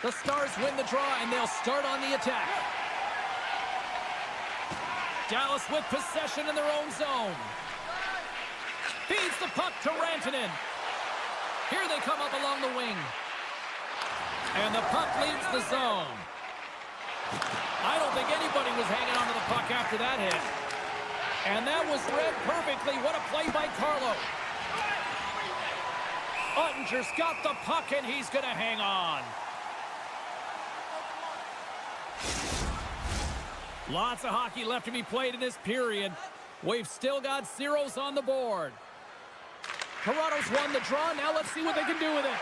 The Stars win the draw, and they'll start on the attack. Dallas with possession in their own zone. Feeds the puck to Rantanen. Here they come up along the wing. And the puck leaves the zone. I don't think anybody was hanging onto the puck after that hit. And that was read perfectly. What a play by Carlo. Ottinger's got the puck, and he's going to hang on. Lots of hockey left to be played in this period. We've still got zeros on the board. Toronto's won the draw. Now let's see what they can do with it.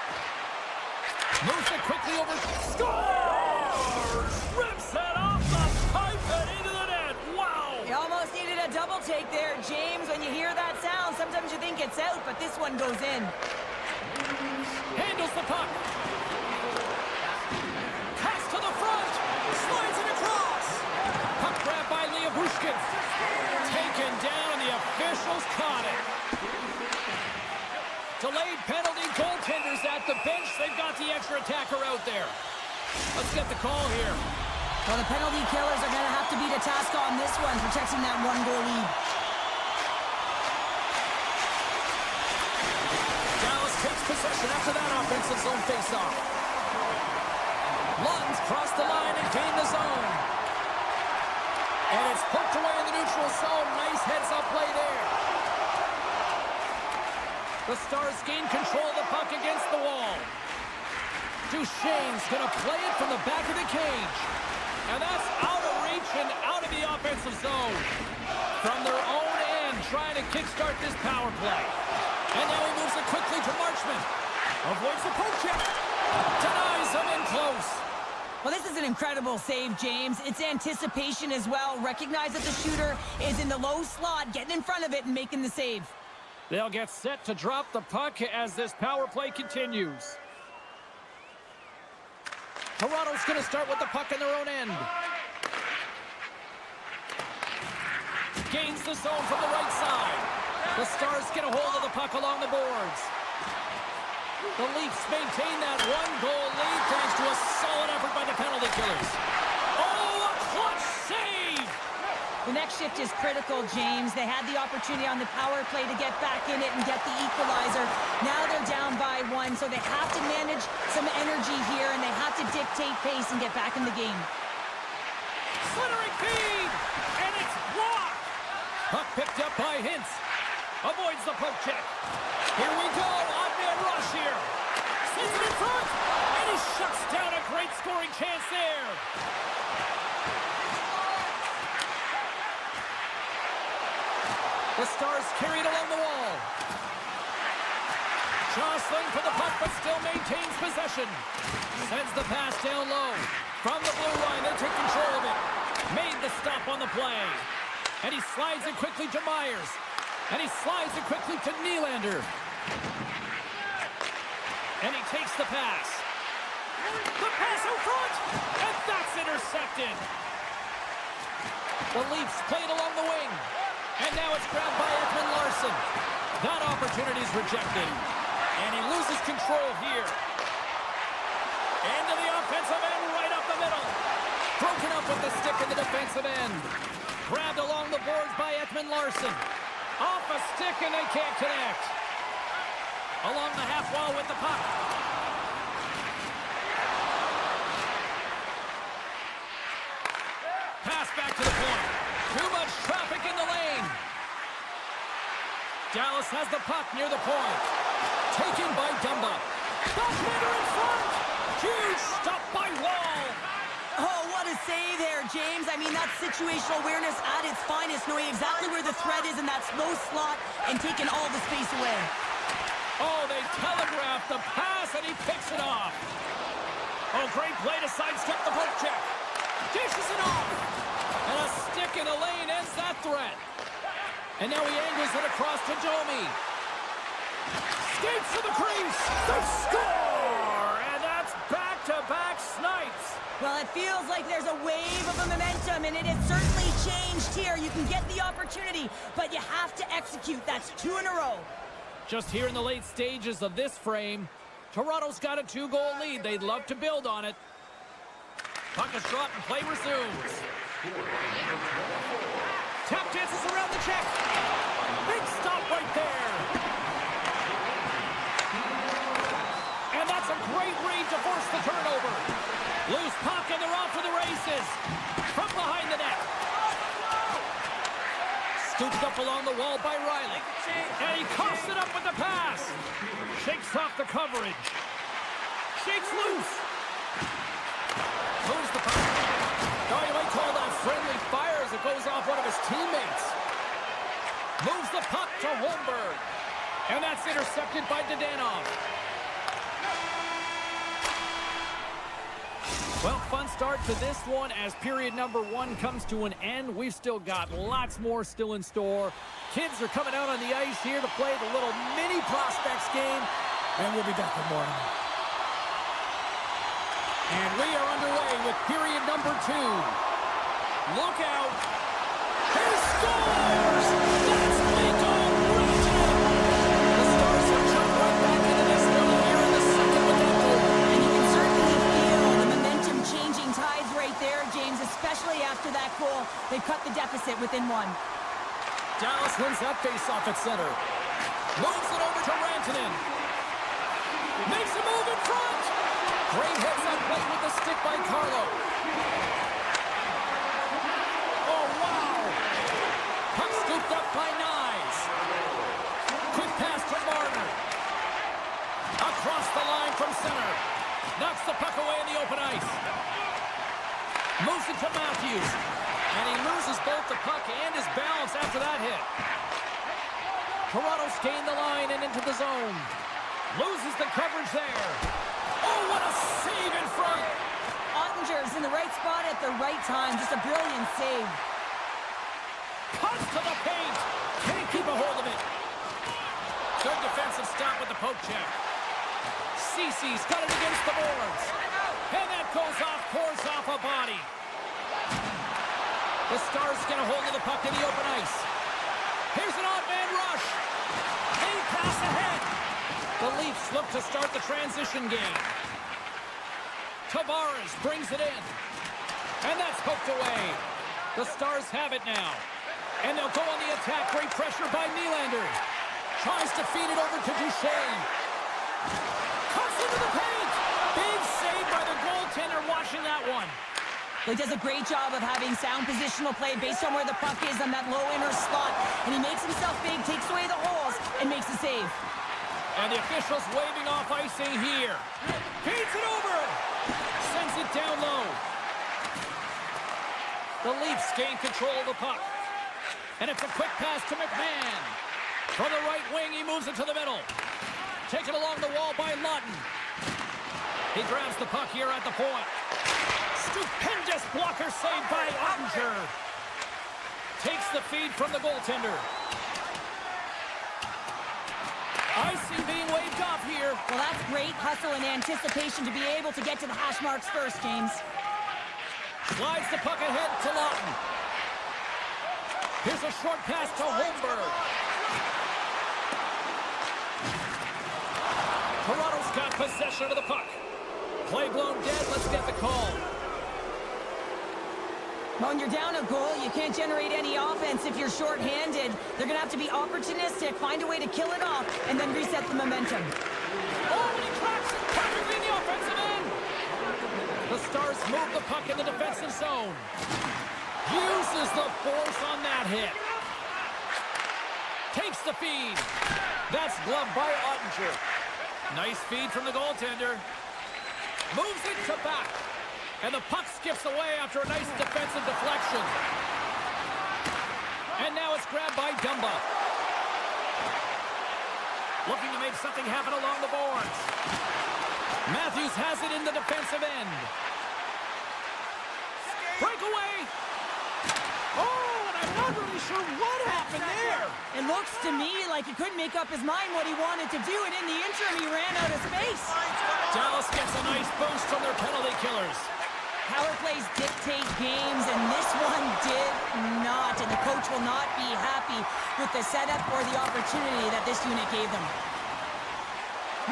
Moves it quickly over. Scores! Rips it off the pipe and into the net. Wow! You almost needed a double take there, James. When you hear that sound, sometimes you think it's out, but this one goes in. Handles the puck. Pass to the front. Slides it across. Puck grab by Bushkin. Taken down. The officials caught it. Delayed penalty. Goaltenders at the bench. They've got the extra attacker out there. Let's get the call here. Well, the penalty killers are going to have to beat a task on this one, protecting that one-goal lead. Dallas takes possession after that offensive zone face-off. Lund's crossed the line and gained the zone. And it's poked away in the neutral zone. Nice heads-up play there. The Stars gain control of the puck against the wall. Duchesne's going to play it from the back of the cage. And that's out of reach and out of the offensive zone. From their own end, trying to kickstart this power play. And now he moves it quickly to Marchment. Avoids the poke check. Denies him in close. Well, this is an incredible save, James. It's anticipation as well. Recognize that the shooter is in the low slot, getting in front of it and making the save. They'll get set to drop the puck as this power play continues. Toronto's going to start with the puck in their own end. Gains the zone from the right side. The Stars get a hold of the puck along the boards. The Leafs maintain that one-goal lead thanks to a solid effort by the penalty killers. Oh, a clutch save! The next shift is critical, James. They had the opportunity on the power play to get back in it and get the equalizer. Now they're down by one, so they have to manage some energy here, and they have to dictate pace and get back in the game. Slithering feed! And it's blocked! Puck picked up by Hintz. Avoids the poke check. Here we go, odd-man rush here. Sends it in front, and he shuts down a great scoring chance there. The Stars carried along the wall. Jostling for the puck, but still maintains possession. Sends the pass down low. From the blue line, they take control of it. Made the stop on the play. And he slides it quickly to Myers. And he slides it quickly to Nylander. And he takes the pass. The pass out front! And that's intercepted. The Leafs played along the wing. And now it's grabbed by Ekman-Larsson. That opportunity is rejected. And he loses control here. Into the offensive end, right up the middle. Broken up with the stick in the defensive end. Grabbed along the boards by Ekman-Larsson. Off a stick, and they can't connect. Along the half wall with the puck. Pass back to the point. Too much traffic in the lane. Dallas has the puck near the point. Taken by Dumba. Buckmaker in front. Huge stop by Wall. Oh, what a save there, James. I mean, that's situational awareness at its finest, knowing exactly where the threat is in that slow slot and taking all the space away. Oh, they telegraphed the pass, and he picks it off. Oh, great play to sidestep the poke check. Dishes it off. And a stick in the lane ends that threat. And now he angles it across to Domi. Skates to the crease. They score! And that's back-to-back snipes. Well, it feels like there's a wave of momentum, and it has certainly changed here. You can get the opportunity, but you have to execute. That's 2 in a row. Just here in the late stages of this frame, Toronto's got a 2-goal lead. They'd love to build on it. Puck is dropped and play resumes. Tap dances around the check. Big stop right there. And that's a great read to force the turnover. Loose puck and they're off to the races. From behind the net. Scooped up along the wall by Riley. And he coughs it up with the pass. Shakes off the coverage. Shakes loose. Moves the puck. Oh, you might call that friendly fire as it goes off one of his teammates. Moves the puck to Holmberg. And that's intercepted by Dedanov. Well, fun start to this one as period number 1 comes to an end. We've still got lots more still in store. Kids are coming out on the ice here to play the little mini prospects game. And we'll be back for more. And we are underway with period number 2. Look out. He scores! That's Miko Rantanen! The Stars have jumped right back into this one here in the second with that goal. And you can certainly feel the momentum changing tides right there, James, especially after that goal. They cut the deficit within 1. Dallas wins that face-off at center. Moves it over to Rantanen. Makes a move in front. Great heads-up play with the stick by Carlo. Oh, wow. Puck scooped up by Nyes. Quick pass to Marner. Across the line from center. Knocks the puck away in the open ice. Moves it to Matthews. And he loses both the puck and his balance after that hit. Toronto's gained the line and into the zone. Loses the coverage there. Oh, what a save in front. Ottinger's in the right spot at the right time. Just a brilliant save. Cuts to the paint. Can't keep a hold of it. Good defensive stop with the poke check. Cece's got it against the boards. And that goes off, pours off a body. The Stars get a hold of the puck in the open ice. Here's an odd man rush. They pass ahead. The Leafs look to start the transition game. Tavares brings it in. And that's poked away. The Stars have it now. And they'll go on the attack. Great pressure by Nylander. Tries to feed it over to Duchesne. Cuts into the paint. Big save by the goaltender watching that one. He does a great job of having sound positional play based on where the puck is on that low inner slot. And he makes himself big, takes away the holes, and makes the save. And the officials waving off icing here. Feeds it over. Sends it down low. The Leafs gain control of the puck. And it's a quick pass to McMahon. From the right wing, he moves it to the middle. Taken along the wall by Lawton. He grabs the puck here at the point. Stupendous blocker save by Ottinger. Takes the feed from the goaltender. Icing being waved off here. Well, that's great hustle and anticipation to be able to get to the hash marks first, James. Slides the puck ahead to Lawton. Here's a short pass to Holmberg. Toronto's got possession of the puck. Play blown dead. Let's get the call. When you're down a goal, you can't generate any offense if you're shorthanded. They're going to have to be opportunistic, find a way to kill it off, and then reset the momentum. Oh, and he cracks it perfectly in the offensive end. The Stars move the puck in the defensive zone. Uses the force on that hit. Takes the feed. That's gloved by Ottinger. Nice feed from the goaltender. Moves it to back. And the puck skips away after a nice defensive deflection. And now it's grabbed by Dumba. Looking to make something happen along the boards. Matthews has it in the defensive end. Breakaway. Oh, and I'm not really sure what happened there. It looks to me like he couldn't make up his mind what he wanted to do, and in the interim, he ran out of space. Dallas gets a nice boost from their penalty killers. Power plays dictate games, and this one did not. And the coach will not be happy with the setup or the opportunity that this unit gave them.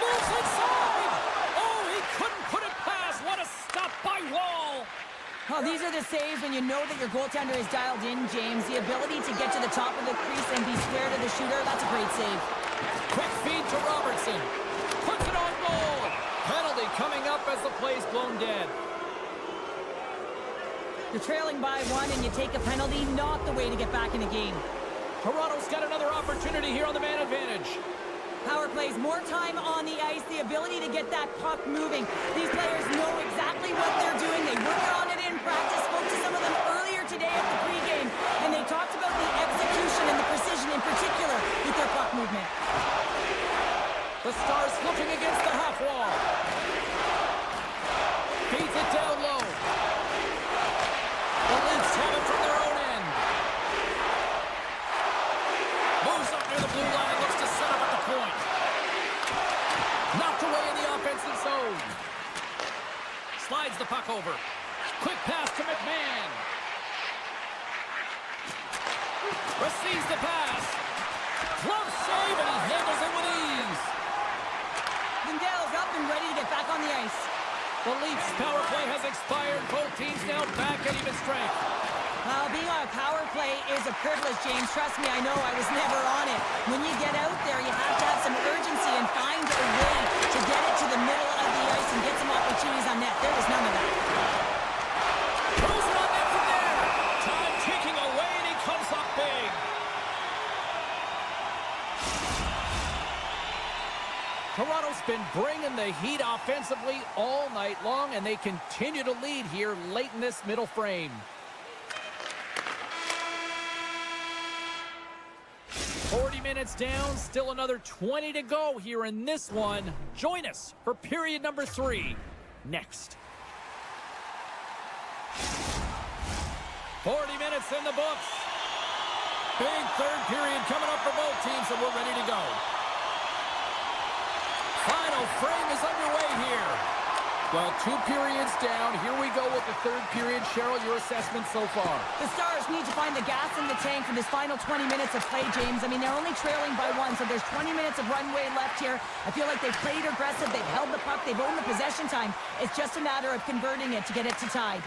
Moves inside! Oh, he couldn't put it past. What a stop by Wall. Well, these are the saves when you know that your goaltender is dialed in, James. The ability to get to the top of the crease and be square to the shooter, that's a great save. Quick feed to Robertson. Puts it on goal. Penalty coming up as the play's blown dead. You're trailing by 1 and you take a penalty, not the way to get back in a game. Toronto's got another opportunity here on the man advantage. Power plays, more time on the ice, the ability to get that puck moving. These players know exactly what they're doing. They work on it in practice. Spoke to some of them earlier today at the pregame, and they talked about the execution and the precision in particular with their puck movement. The Stars looking against the half wall. Feeds it down low. The Leafs have it from their own end. Moves up near the blue line and looks to set up at the point. Knocked away in the offensive zone. Slides the puck over. Quick pass to McMahon. Receives the pass. Glove save, and he handles it with ease. Lindell's up and ready to get back on the ice. The Leafs' power play has expired. Both teams now back at even strength. Well, being on a power play is a privilege, James. Trust me, I know I was never on it. When you get out there, you have to have some urgency and find a way to get it to the middle of the ice and get some opportunities on net. There was none of that. Throws it on net from there. Time ticking away, and he comes up big. Toronto's been bringing the heat offensively all night long, and they continue to lead here late in this middle frame. 40 minutes down, still another 20 to go here in this one. Join us for period number 3 next. 40 minutes in the books. Big third period coming up for both teams, and we're ready to go. Final frame is underway here. Well, 2 periods down. Here we go with the third period. Cheryl, your assessment so far? The Stars need to find the gas in the tank for this final 20 minutes of play, James. I mean, they're only trailing by 1, so there's 20 minutes of runway left here. I feel like they've played aggressive. They've held the puck. They've owned the possession time. It's just a matter of converting it to get it to tied.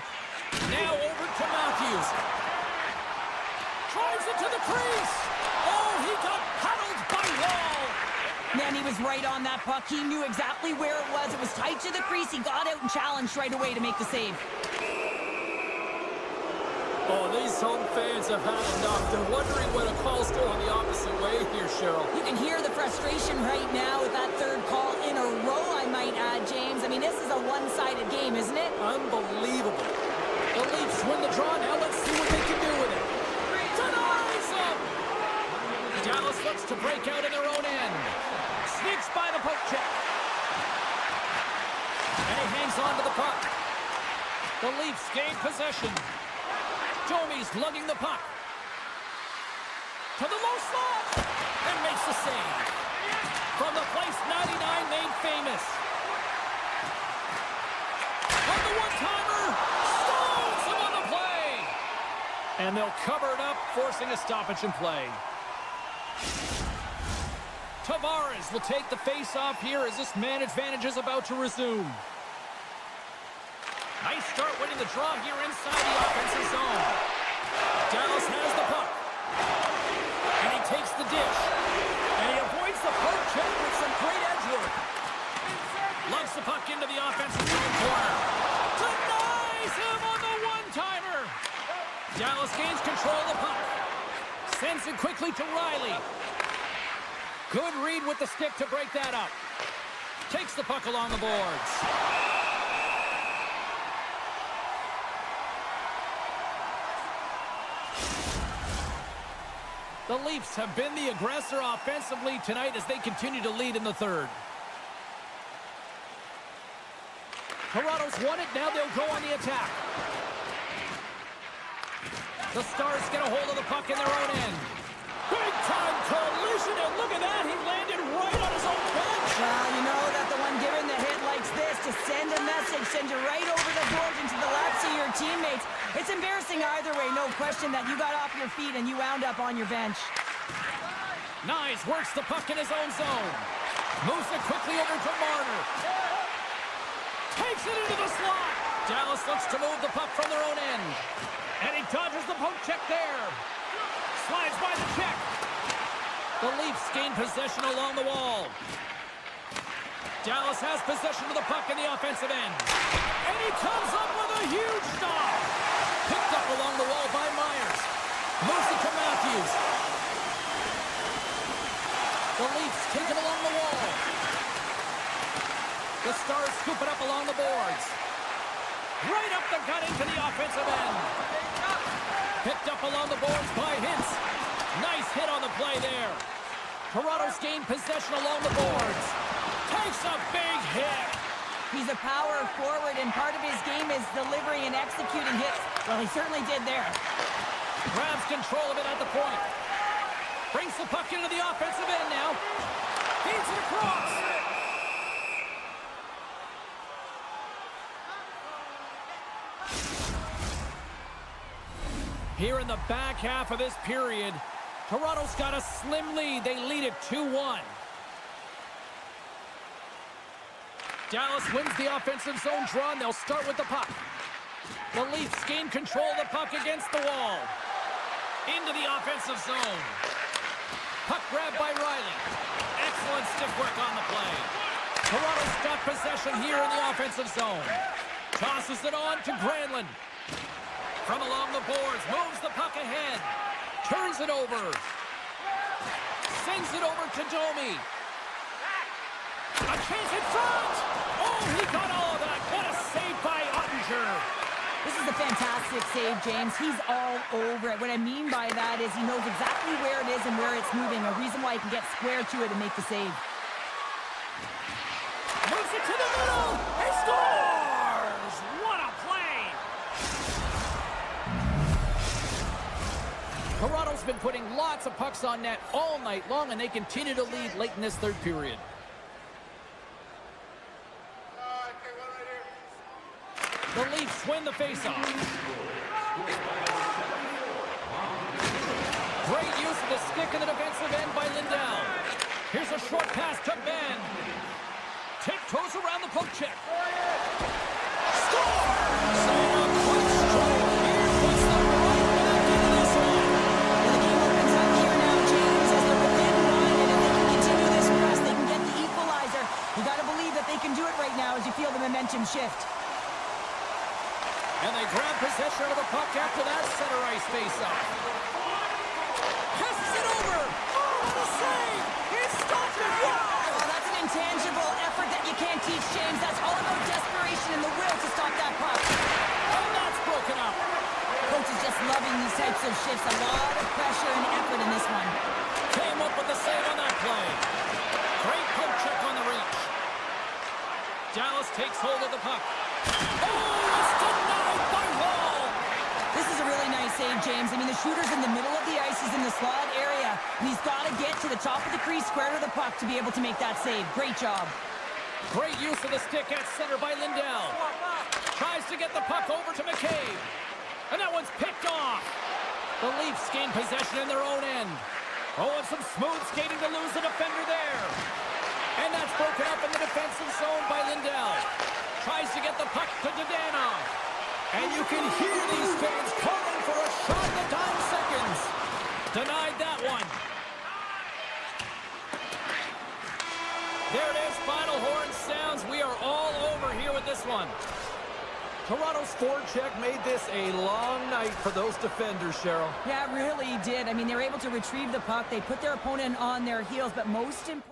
Now over to Matthews. Drives it to the crease. Oh, he got paddled by Wall. Man, he was right on that puck. He knew exactly where it was. It was tight to the crease. He got out and challenged right away to make the save. Oh, these home fans have had enough. They're wondering when a call's go on the opposite way here, Cheryl. You can hear the frustration right now with that third call in a row, I might add, James. I mean, this is a one-sided game, isn't it? Unbelievable. The Leafs win the draw. Now let's see what they can do with it. Denies them! Dallas looks to break out in their own end. Sneaks by the poke check. And he hangs on to the puck. The Leafs gain possession. Domi's lugging the puck. To the low slot. And makes the save. From the place 99 made famous. On the one-timer. Stones him on the play. And they'll cover it up, forcing a stoppage in play. Tavares will take the face-off here as this man advantage is about to resume. Nice start winning the draw here inside the offensive zone. Dallas has the puck. And he takes the dish. And he avoids the poke check with some great edge work. Loves the puck into the offensive zone corner. Denies him on the one-timer. Dallas gains control of the puck. Sends it quickly to Riley. Good read with the stick to break that up. Takes the puck along the boards. The Leafs have been the aggressor offensively tonight as they continue to lead in the third. Toronto's won it. Now they'll go on the attack. The Stars get a hold of the puck in their own end. Big time collision, and look at that. He landed right on his own bench. Well, you know that the one giving the hit likes this to send a message, send you right over the board into the laps of your teammates. It's embarrassing either way, no question that you got off your feet and you wound up on your bench. Nyes works the puck in his own zone. Moves it quickly over to Marner. Takes it into the slot. Dallas looks to move the puck from their own end. And he dodges the poke check there. Slides by the check. The Leafs gain possession along the wall. Dallas has possession of the puck in the offensive end. And he comes up with a huge stop. Picked up along the wall by Myers. Moves it to Matthews. The Leafs take it along the wall. The Stars scoop it up along the boards. Right up the gut into the offensive end. Picked up along the boards by Hintz. Nice hit on the play there. Toronto's gained possession along the boards. Takes a big hit. He's a power forward, and part of his game is delivering and executing hits. Well, he certainly did there. Grabs control of it at the point. Brings the puck into the offensive end now. Feeds it across. Here in the back half of this period, Toronto's got a slim lead. They lead it 2-1. Dallas wins the offensive zone draw, and they'll start with the puck. The Leafs gain control of the puck against the wall. Into the offensive zone. Puck grabbed by Riley. Excellent stick work on the play. Toronto's got possession here in the offensive zone. Tosses it on to Granlund. From along the boards, moves the puck ahead. Turns it over. Sends it over to Domi. A chance in front! Oh, he got all of that. What a save by Ottinger. This is a fantastic save, James. He's all over it. What I mean by that is he knows exactly where it is and where it's moving. A reason why he can get square to it and make the save. Moves it to the middle. He scores! What a play! Toronto's been putting lots of pucks on net all night long, and they continue to lead late in this third period. The Leafs win the faceoff. Great use of the stick in the defensive end by Lindell. Here's a short pass to Ben. Tiptoes around the poke check. Score! So a quick strike here puts them right back into this one. Well, the game opens up here now, James, as they're within one, and if they can continue this press, they can get the equalizer. You got to believe that they can do it right now as you feel the momentum shift. And they grab possession of the puck after that center ice face-off. Passes it over. Oh, what a save! He stopped it. Oh, that's an intangible effort that you can't teach, James. That's all about desperation and the will to stop that puck. And that's broken up. Coach is just loving these types of shifts. A lot of pressure and effort in this one. Came up with the save on that play. Great poke check on the reach. Dallas takes hold of the puck. Oh, it's denied by Wall. This is a really nice save, James. I mean, the shooter's in the middle of the ice. He's in the slot area. And he's got to get to the top of the crease, square to the puck to be able to make that save. Great job. Great use of the stick at center by Lindell. Tries to get the puck over to McCabe. And that one's picked off. The Leafs gain possession in their own end. Oh, and some smooth skating to lose the defender there. And that's broken up in the defensive zone by Lindell. Tries to get the puck to Dadonov. And you can hear these fans calling for a shot in the dying seconds. Denied that one. There it is, final horn sounds. We are all over here with this one. Toronto's forecheck made this a long night for those defenders, Cheryl. Yeah, it really did. I mean, they were able to retrieve the puck. They put their opponent on their heels, but most important...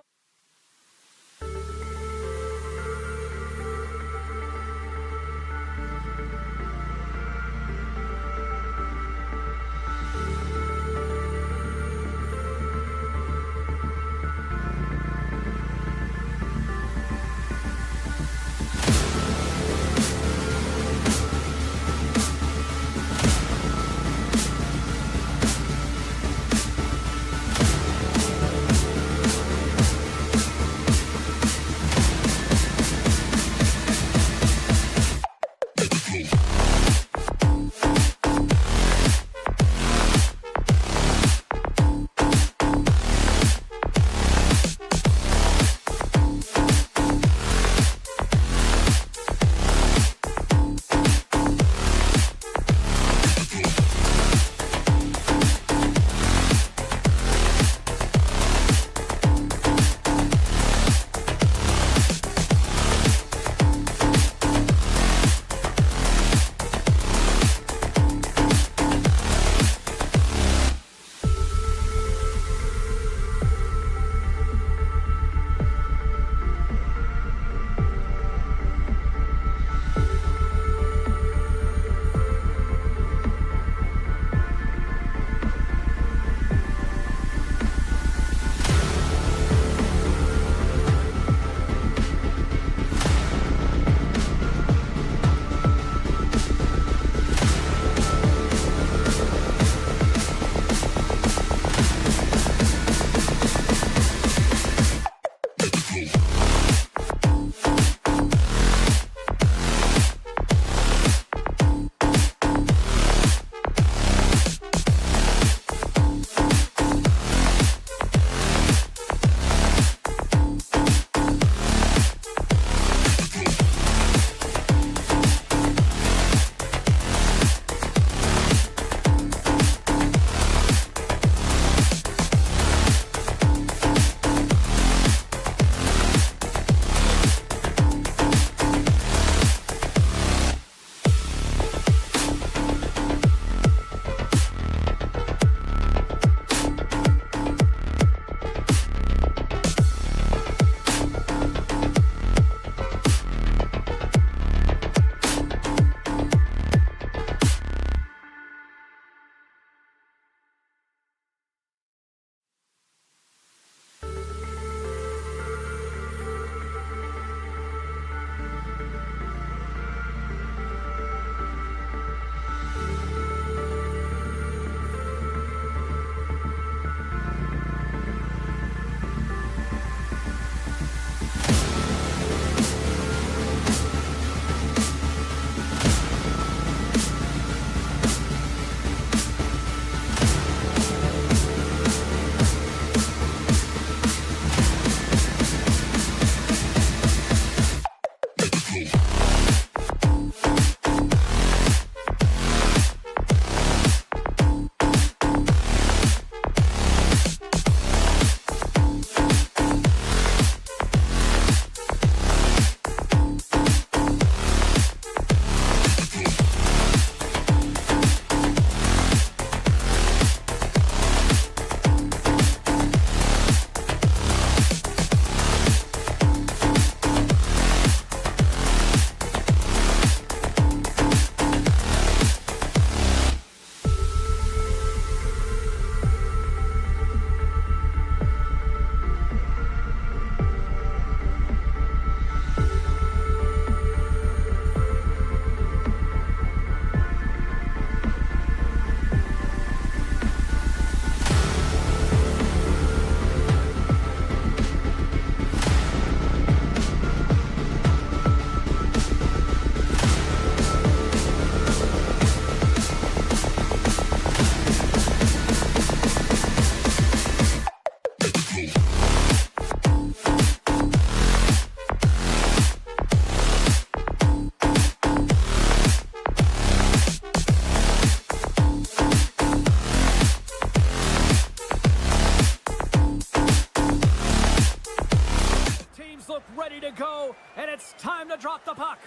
Ready to go, and it's time to drop the puck.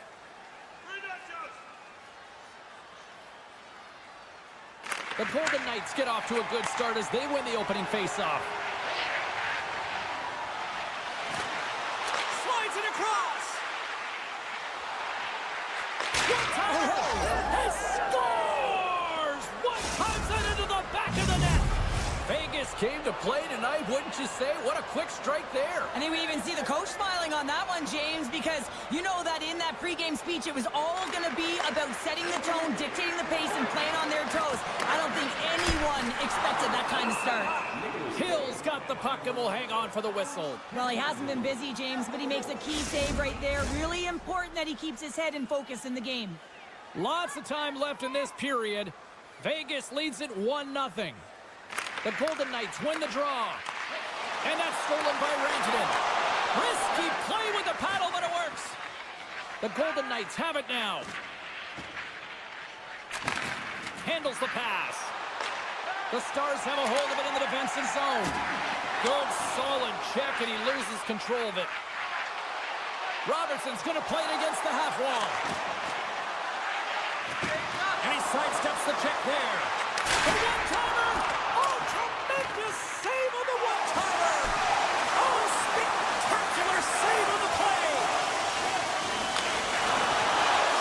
The Golden Knights get off to a good start as they win the opening faceoff. Slides it across. He scores! One times it into the back of the net. Vegas came to play tonight, wouldn't you say? What a quick strike there. I think we even see the coach smiling on that one, James, because you know that in that pregame speech, it was all going to be about setting the tone, dictating the pace, and playing on their toes. I don't think anyone expected that kind of start. Hill's got the puck and will hang on for the whistle. Well, he hasn't been busy, James, but he makes a key save right there. Really important that he keeps his head in focus in the game. Lots of time left in this period. Vegas leads it 1-0. The Golden Knights win the draw. And that's stolen by Rantanen. Risky play with the paddle, but it works. The Golden Knights have it now. Handles the pass. The Stars have a hold of it in the defensive zone. Good, solid check, and he loses control of it. Robertson's going to play it against the half wall. And he sidesteps the check there. The one-timer! Oh, tremendous save on the one-timer! Oh, spectacular save on the play!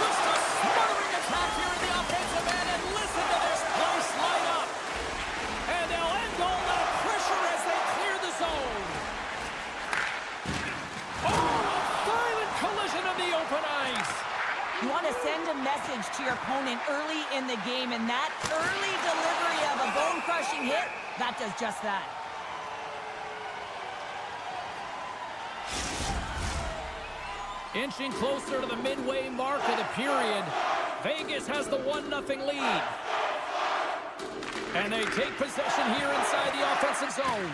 Just a smothering attack here in the offensive end, and listen to this place light up! And they'll end all that pressure as they clear the zone. Oh, a violent collision of the open ice! You want to send a message to your opponent early in the game, and that early delivery of a bone-crushing hit, that does just that. Inching closer to the midway mark of the period, Vegas has the 1-0 lead. And they take possession here inside the offensive zone.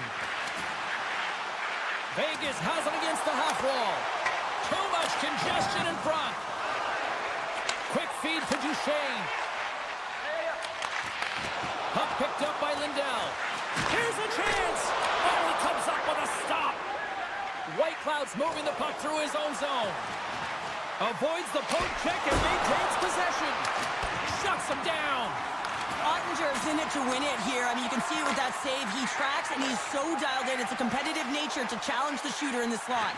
Vegas has it against the half wall. Too much congestion in front. Quick feed to Duchesne. Puck picked up by Lindell. Here's a chance. Oh, he comes up with a stop. Whitecloud's moving the puck through his own zone. Avoids the poke check and maintains possession. Shuts him down. Ottinger's in it to win it here. I mean, you can see with that save, he tracks and he's so dialed in. It's a competitive nature to challenge the shooter in the slot.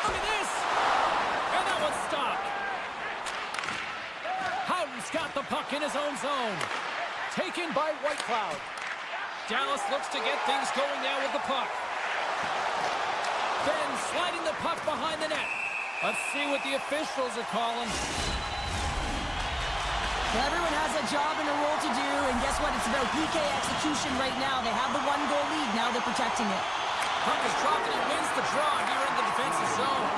Look at this. And that one's stopped. Howden's got the puck in his own zone. Taken by Whitecloud. Dallas looks to get things going now with the puck. Ben sliding the puck behind the net. Let's see what the officials are calling. Well, everyone has a job and a role to do, and guess what? It's about PK execution right now. They have the one-goal lead. Now they're protecting it. Puck is dropped and he wins the draw here in the defensive zone.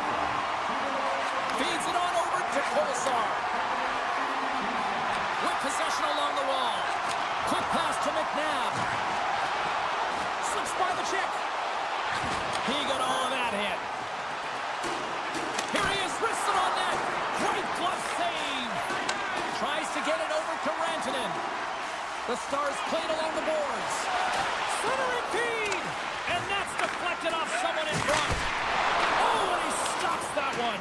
Feeds it on over to Kolesar. With possession along the wall. Quick pass to McNabb. Slips by the check. He got all of that hit. The Stars played along the boards. Centering feed! And that's deflected off someone in front. Oh, and he stops that one.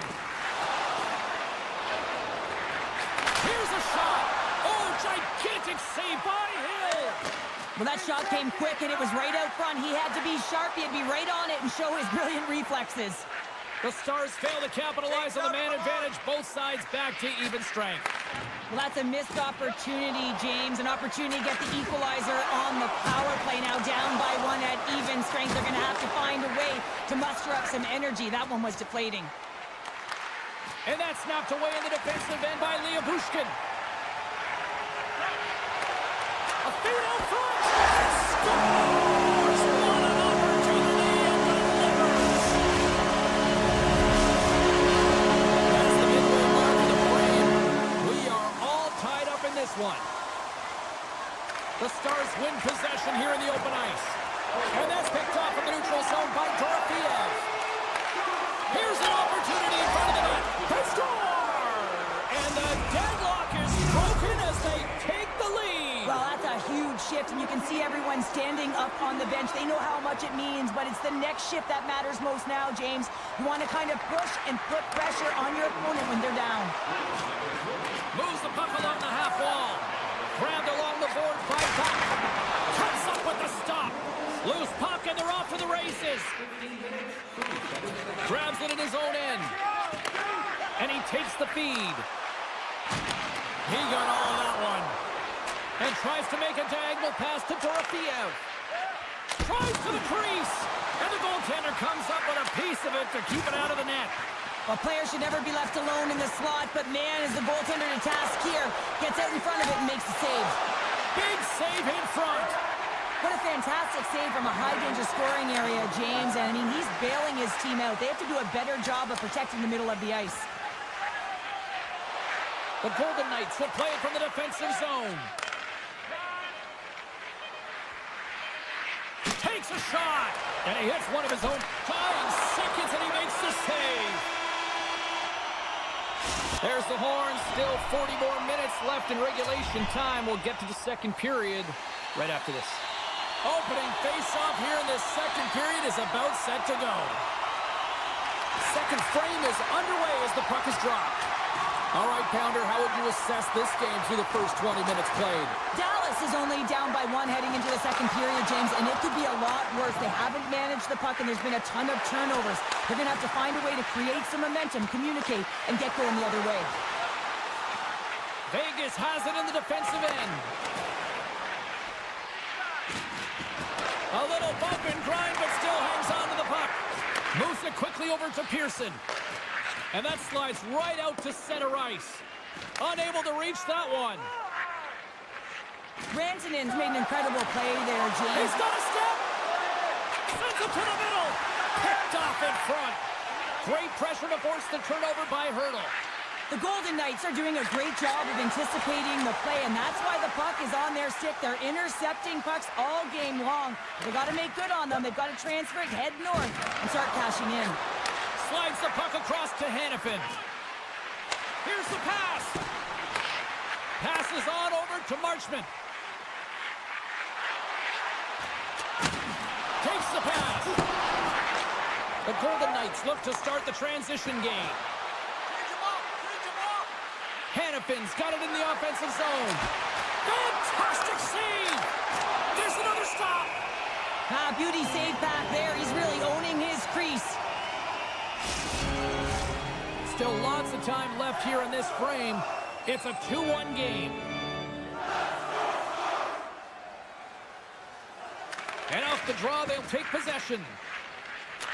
Here's a shot. Oh, gigantic save by Hill. Well, that shot came quick, and it was right out front. He had to be sharp. He had to be right on it and show his brilliant reflexes. The Stars fail to capitalize on the man advantage. Both sides back to even strength. Well, that's a missed opportunity, James. An opportunity to get the equalizer on the power play. Now down by one at even strength. They're going to have to find a way to muster up some energy. That one was deflating. And that's snapped away in the defensive end by Leah Bushkin. A feed out front. Scores! What an opportunity and delivers. That's the midway mark of the frame. We are all tied up in this one. The Stars win possession here in the open ice. And that's picked off in the neutral zone by Dorofeev. Here's an opportunity in front of the net. They score! And the deadlock is broken as they take the lead. Well, that's a huge shift, and you can see everyone standing up on the bench. They know how much it means, but it's the next shift that matters most now, James. You want to kind of push and put pressure on your opponent when they're down. Moves the puck along the half wall. Grabbed along the boards by Buck. Comes up with the stop. Loose puck, and they're off to the races. Grabs it in his own end. And he takes the feed. He got all of that one. And tries to make a diagonal pass to Dorofeev. Tries to the crease. And the goaltender comes up with a piece of it to keep it out of the net. Well, players should never be left alone in the slot, but man, is the goaltender to task here. Gets out in front of it and makes the save. Big save in front. What a fantastic save from a high-danger scoring area, James. And, I mean, he's bailing his team out. They have to do a better job of protecting the middle of the ice. The Golden Knights will play it from the defensive zone. Takes a shot. And he hits one of his own. 5 seconds, and he makes the save. There's the horn. Still 40 more minutes left in regulation time. We'll get to the second period right after this. Opening face-off here in this second period is about set to go. Second frame is underway as the puck is dropped. All right, Pounder, how would you assess this game through the first 20 minutes played? Dallas is only down by one heading into the second period, James, and it could be a lot worse. They haven't managed the puck, and there's been a ton of turnovers. They're going to have to find a way to create some momentum, communicate, and get going the other way. Vegas has it in the defensive end. A little bump and grind, but still hangs on to the puck. Moves it quickly over to Pearson. And that slides right out to center ice. Unable to reach that one. Rantanen's made an incredible play there, James. He's got a step. Sends it to the middle. Picked off in front. Great pressure to force the turnover by Hurdle. The Golden Knights are doing a great job of anticipating the play, and that's why the puck is on their stick. They're intercepting pucks all game long. They've got to make good on them. They've got to transfer it, head north, and start cashing in. Slides the puck across to Hannafin. Here's the pass. Passes on over to Marchment. Takes the pass. The Golden Knights look to start the transition game. Hannafin's got it in the offensive zone. Fantastic save! There's another stop! Beauty save back there. He's really owning his crease. Still lots of time left here in this frame. It's a 2-1 game. And off the draw, they'll take possession.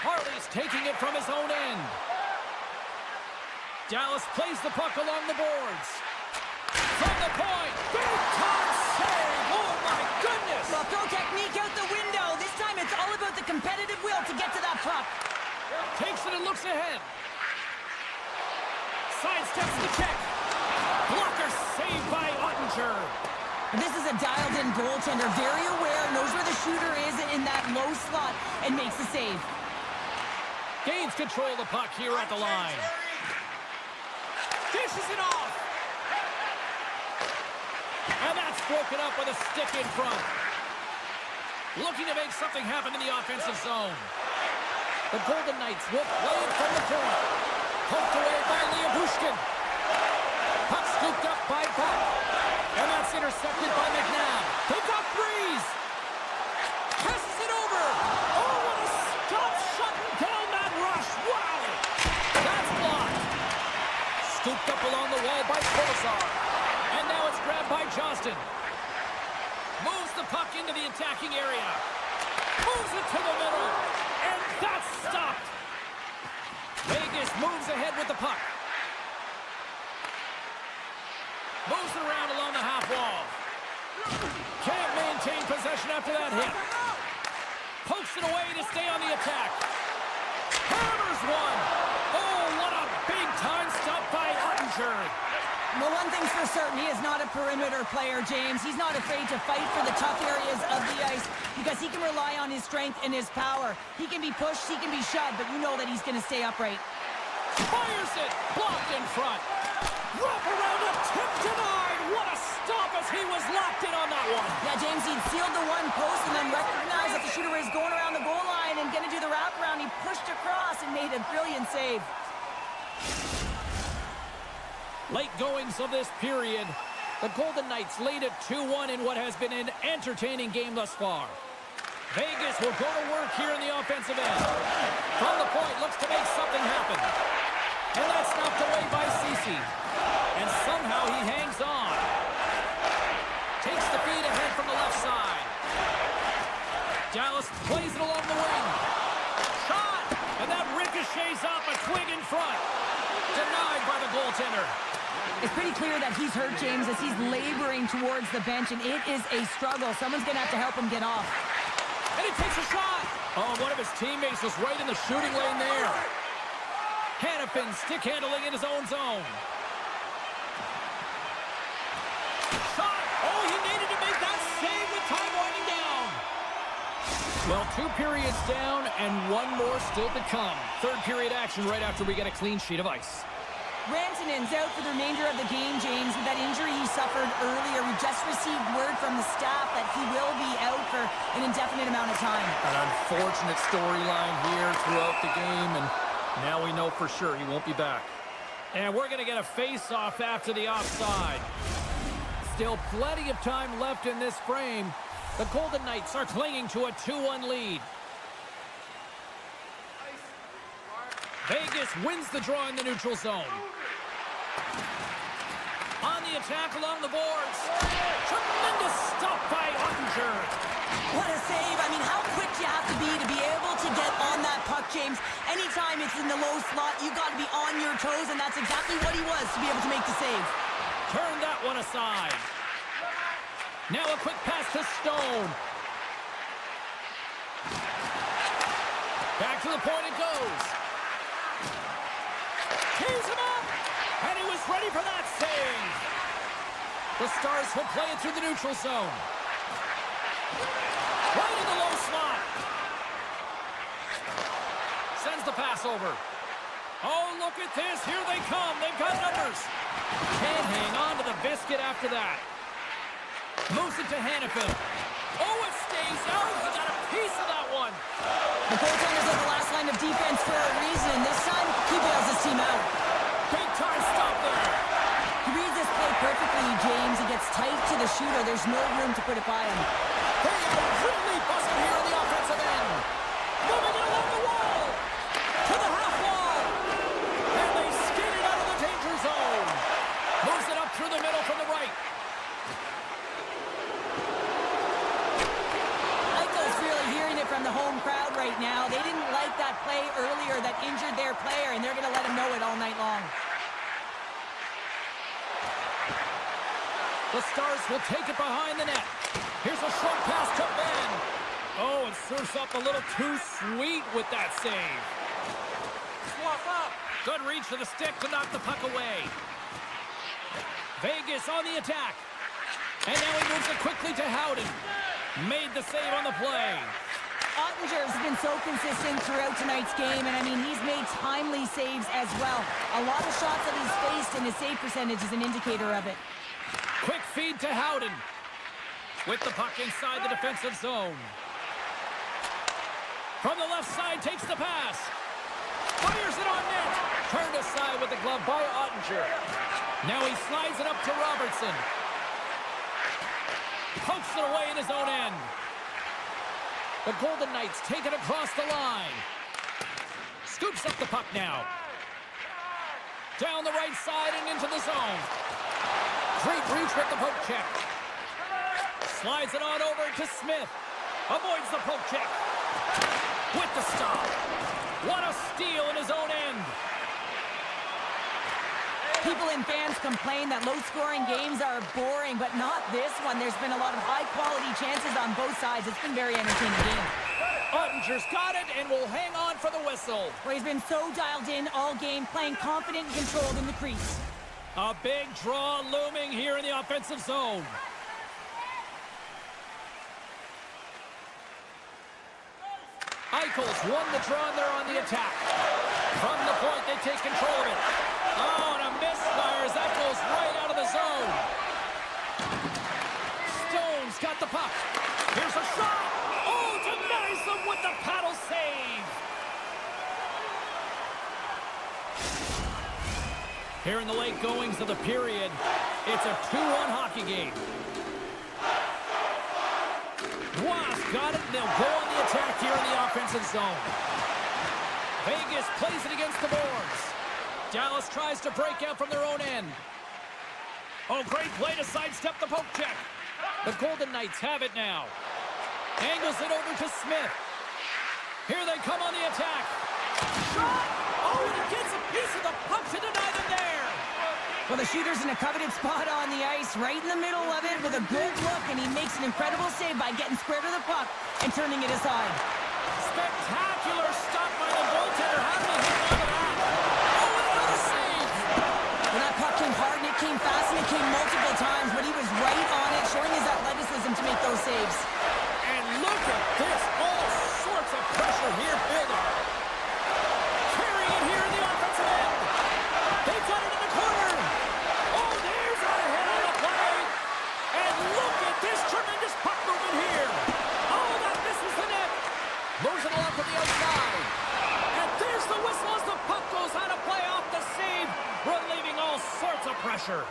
Harley's taking it from his own end. Dallas plays the puck along the boards. From the point, big time save! Oh my goodness! Well, throw technique out the window. This time it's all about the competitive will to get to that puck. Takes it and looks ahead. Sidesteps the check. Blocker saved by Ottinger. This is a dialed-in goaltender, very aware, knows where the shooter is in that low slot, and makes the save. Gains control of the puck here at the line. Dishes it off. And that's broken up with a stick in front. Looking to make something happen in the offensive zone. The Golden Knights will play it from the point. Poked away by Bushkin. Puck scooped up by Buck. And that's intercepted by McNabb. They've got Breeze. Passes it over. Oh, what a stop shutting down that rush. Wow. That's blocked. Scooped up along the wall by Kolesar. And now it's grabbed by Johnston. Moves the puck into the attacking area. Moves it to the middle. And that's stopped. Vegas moves ahead with the puck. Moves it around along the half wall. Can't maintain possession after that hit. Pokes it away to stay on the attack. Hammers one. Oh, what a big-time stop by Ottinger. Well, one thing's for certain, he is not a perimeter player, James. He's not afraid to fight for the tough areas of the ice because he can rely on his strength and his power. He can be pushed, he can be shoved, but you know that he's going to stay upright. Fires it. Blocked in front. Wrap around a tip denied. What a stop as he was locked in on that one. Yeah, James, he sealed the one post and then recognized that the shooter was going around the goal line and going to do the wraparound. He pushed across and made a brilliant save. Late goings of this period. The Golden Knights lead it 2-1 in what has been an entertaining game thus far. Vegas will go to work here in the offensive end. From the point, looks to make something happen. And that's knocked away by Ceci. And somehow he hangs on. Takes the feed ahead from the left side. Dallas plays it along the wing. Shot! And that ricochets off a twig in front. Denied by the goaltender. It's pretty clear that he's hurt, James, as he's laboring towards the bench, and it is a struggle. Someone's going to have to help him get off. And he takes a shot. Oh, one of his teammates was right in the shooting lane there. Hannafin stick handling in his own zone. Shot. Oh, he needed to make that save with time winding down. Well, 2 periods down and 1 more still to come. Third period action right after we get a clean sheet of ice. Rantanen's out for the remainder of the game, James, with that injury he suffered earlier. We just received word from the staff that he will be out for an indefinite amount of time. An unfortunate storyline here throughout the game, and now we know for sure he won't be back. And we're going to get a face-off after the offside. Still plenty of time left in this frame. The Golden Knights are clinging to a 2-1 lead. Vegas wins the draw in the neutral zone. On the attack along the boards. Tremendous stop by Ottinger. What a save. I mean, how quick you have to be able to get on that puck, James. Anytime it's in the low slot, you got to be on your toes, and that's exactly what he was to be able to make the save. Turn that one aside. Now a quick pass to Stone. Back to the point it goes. Tees him up. And he was ready for that save. The Stars will play it through the neutral zone. Right in the low slot. Sends the pass over. Oh, look at this. Here they come. They've got numbers. Can't hang on to the biscuit after that. Moves it to Hannafin. Oh, it stays out. He got a piece of that one. The goaltender's on the last line of defense for a reason. This time, he bails his team out. Big time stop there. He reads this play perfectly, James. He gets tight to the shooter. There's no room to put it by him. They are really busting here on the offensive end. Moving it along the wall. To the half wall. And they skid it out of the danger zone. Moves it up through the middle from the right. Eichel's really hearing it from the home crowd right now. They didn't like that play earlier that injured their player, and they're going to let him know it all night long. The Stars will take it behind the net. Here's a short pass to Ben. Oh, and surfs up a little too sweet with that save. Swap up. Good reach to the stick to knock the puck away. Vegas on the attack. And now he moves it quickly to Howden. Made the save on the play. Ottinger has been so consistent throughout tonight's game, and I mean, he's made timely saves as well. A lot of shots that he's faced, and his save percentage is an indicator of it. Quick feed to Howden. With the puck inside the defensive zone. From the left side, takes the pass. Fires it on net. Turned aside with the glove by Ottinger. Now he slides it up to Robertson. Pokes it away in his own end. The Golden Knights take it across the line. Scoops up the puck now. Down the right side and into the zone. Great reach with the poke check. Slides it on over to Smith. Avoids the poke check. With the stop. What a steal in his own end. People and fans complain that low-scoring games are boring, but not this one. There's been a lot of high-quality chances on both sides. It's been a very entertaining game. Ottinger's got it and will hang on for the whistle. Well, he's been so dialed in all game, playing confident and controlled in the crease. A big draw looming here in the offensive zone. Eichel's won the draw and they're on the attack. From the point, they take control of it. Oh, and a misfire as that goes right out of the zone. Stone's got the puck. Here's a shot. Oh, denies them with the paddle save. Here in the late goings of the period, it's a 2-1 hockey game. Wasp got it, and they'll go on the attack here in the offensive zone. Vegas plays it against the boards. Dallas tries to break out from their own end. Oh, great play to sidestep the poke check. The Golden Knights have it now. Angles it over to Smith. Here they come on the attack. Shot! Oh, and he gets a piece of the puck to deny them there. Well, the shooter's in a coveted spot on the ice, right in the middle of it with a good look, and he makes an incredible save by getting square to the puck and turning it aside. Spectacular stop by the goaltender. How did he hit on the back? Oh, and another save! Well, that puck came hard, and it came fast, and it came multiple times, but he was right on it, showing his athleticism to make those saves. And look at this. All sorts of pressure here. Big. Carrying it here in the offensive end. They've got it in the corner. Oh, there's a hit on the play. And look at this tremendous puck movement here. Oh, that misses the net. Moves it along from the outside. And there's the whistle as the puck goes out of play off the save, relieving all sorts of pressure.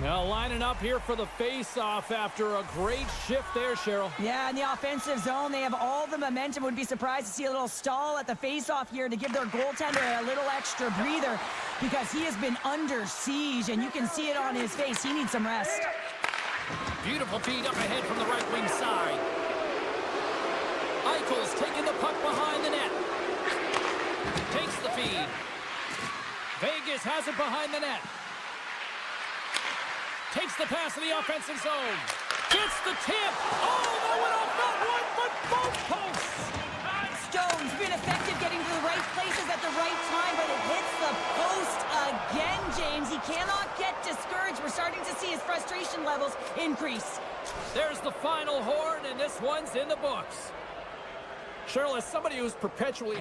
Now lining up here for the face-off after a great shift there, Cheryl. Yeah, in the offensive zone, they have all the momentum. Would be surprised to see a little stall at the face-off here to give their goaltender a little extra breather because he has been under siege, and you can see it on his face. He needs some rest. Beautiful feed up ahead from the right wing side. Eichel's taking the puck behind the net. Takes the feed. Vegas has it behind the net. Takes the pass in the offensive zone. Gets the tip. Oh, that went off not one, but both posts. Stone's been effective getting to the right places at the right time, but it hits the post again, James. He cannot get discouraged. We're starting to see his frustration levels increase. There's the final horn, and this one's in the books. Cheryl, as somebody who's perpetually...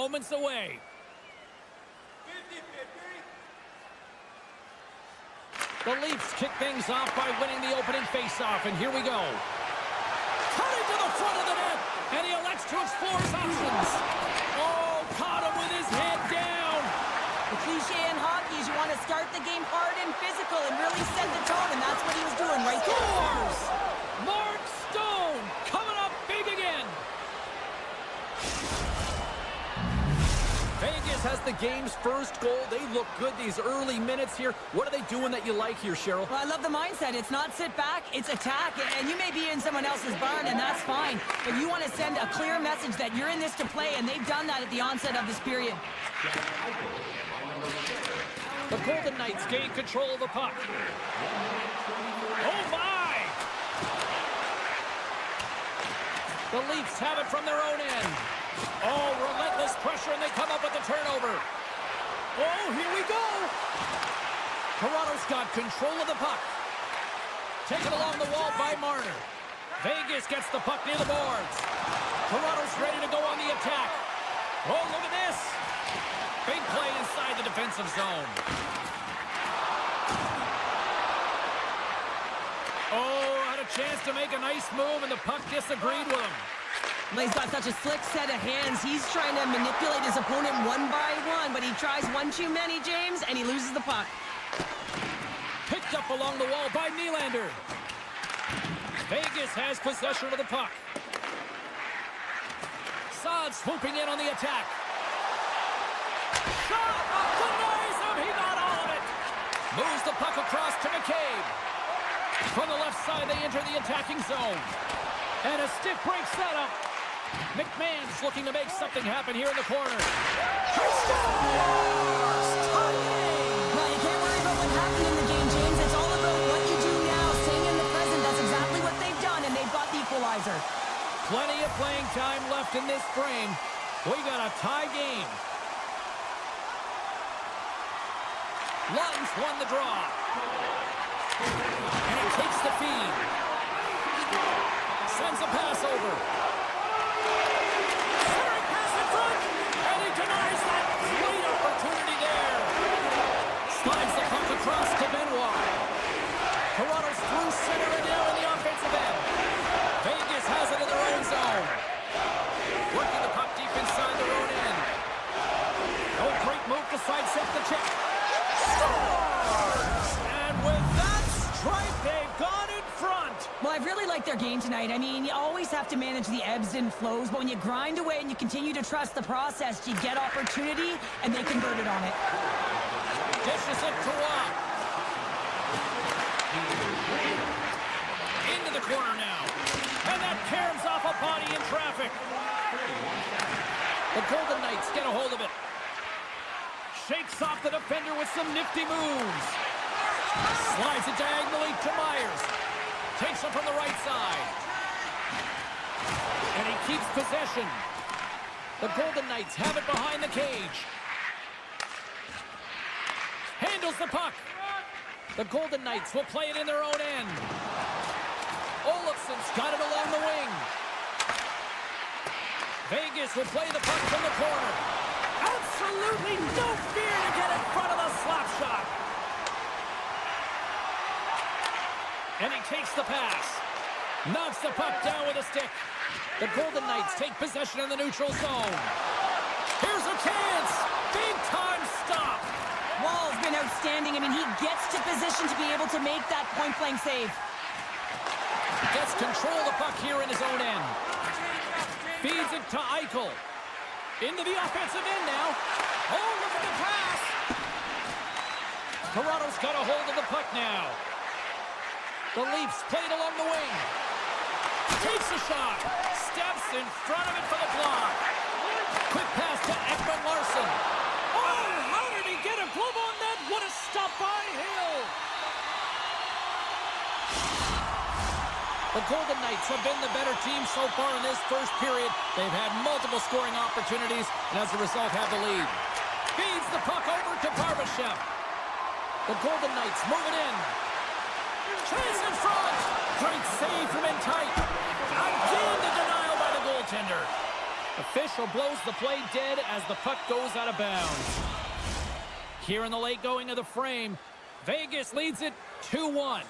moments away. The Leafs kick things off by winning the opening faceoff, and here we go. Cutting to the front of the net, and he elects to explore his options. Oh, caught him with his head down. The cliche in hockey is you want to start the game hard and physical and really set the tone, and that's what he was doing right there. Scores! Mark Stone coming up big again. Vegas has the game's first goal. They look good these early minutes here. What are they doing that you like here, Cheryl? Well, I love the mindset. It's not sit back, it's attack. And you may be in someone else's barn, and that's fine. But you want to send a clear message that you're in this to play, and they've done that at the onset of this period. The Golden Knights gain control of the puck. Oh, my! The Leafs have it from their own end. Oh, relentless pressure, and they come up with the turnover. Oh, here we go! Toronto's got control of the puck. Taken along the wall by Marner. Vegas gets the puck near the boards. Toronto's ready to go on the attack. Oh, look at this! Big play inside the defensive zone. Oh, had a chance to make a nice move, and the puck disagreed with him. Well, he's got such a slick set of hands. He's trying to manipulate his opponent one by one, but he tries one too many, James, and he loses the puck. Picked up along the wall by Nylander. Vegas has possession of the puck. Saad swooping in on the attack. Shot! Denies him! He got all of it! Moves the puck across to McCabe. From the left side, they enter the attacking zone. And a stick break setup. McMahon's looking to make something happen here in the corner. He scores! Well, you can't worry about what happened in the game, James. It's all about what you do now, staying in the present. That's exactly what they've done, and they've got the equalizer. Plenty of playing time left in this frame. We got a tie game. Lund's won the draw. And he takes the feed. Sends a pass over. Centering pass in front. And he denies that. Great opportunity there. Slides the puck across to Benoit. Toronto's through center and now in the offensive end. Vegas has it in their own zone. Working the puck deep inside their own end. No great move to sidestep the check. Scores! And with that strike, they've gone in front. Well, I've really liked their game tonight. I mean, you always have to manage the ebbs and flows, but when you grind away and you continue to trust the process, you get opportunity, and they converted on it. Dishes it to Watt. Into the corner now. And that caroms off a body in traffic. The Golden Knights get a hold of it. Shakes off the defender with some nifty moves. Slides it diagonally to Myers. Takes it from the right side. And he keeps possession. The Golden Knights have it behind the cage. Handles the puck. The Golden Knights will play it in their own end. Olofsson's got it along the wing. Vegas will play the puck from the corner. Absolutely no fear to get in front of the slap shot. And he takes the pass. Knocks the puck down with a stick. The Golden Knights take possession in the neutral zone. Here's a chance. Big time stop. Wall's been outstanding. I mean, he gets to position to be able to make that point-blank save. Gets control of the puck here in his own end. Feeds it to Eichel. Into the offensive end now. Oh, look at the pass. Toronto's got a hold of the puck now. The Leafs play it along the wing. Takes a shot. Steps in front of it for the block. Quick pass to Ekman-Larsson. Oh, how did he get a glove on that? What a stop by Hill. The Golden Knights have been the better team so far in this first period. They've had multiple scoring opportunities, and as a result have the lead. Feeds the puck over to Barbashev. The Golden Knights move it in. Chase in front. Great save from in tight. Again, the denial by the goaltender. Official blows the play dead as the puck goes out of bounds. Here in the late going of the frame, Vegas leads it 2-1.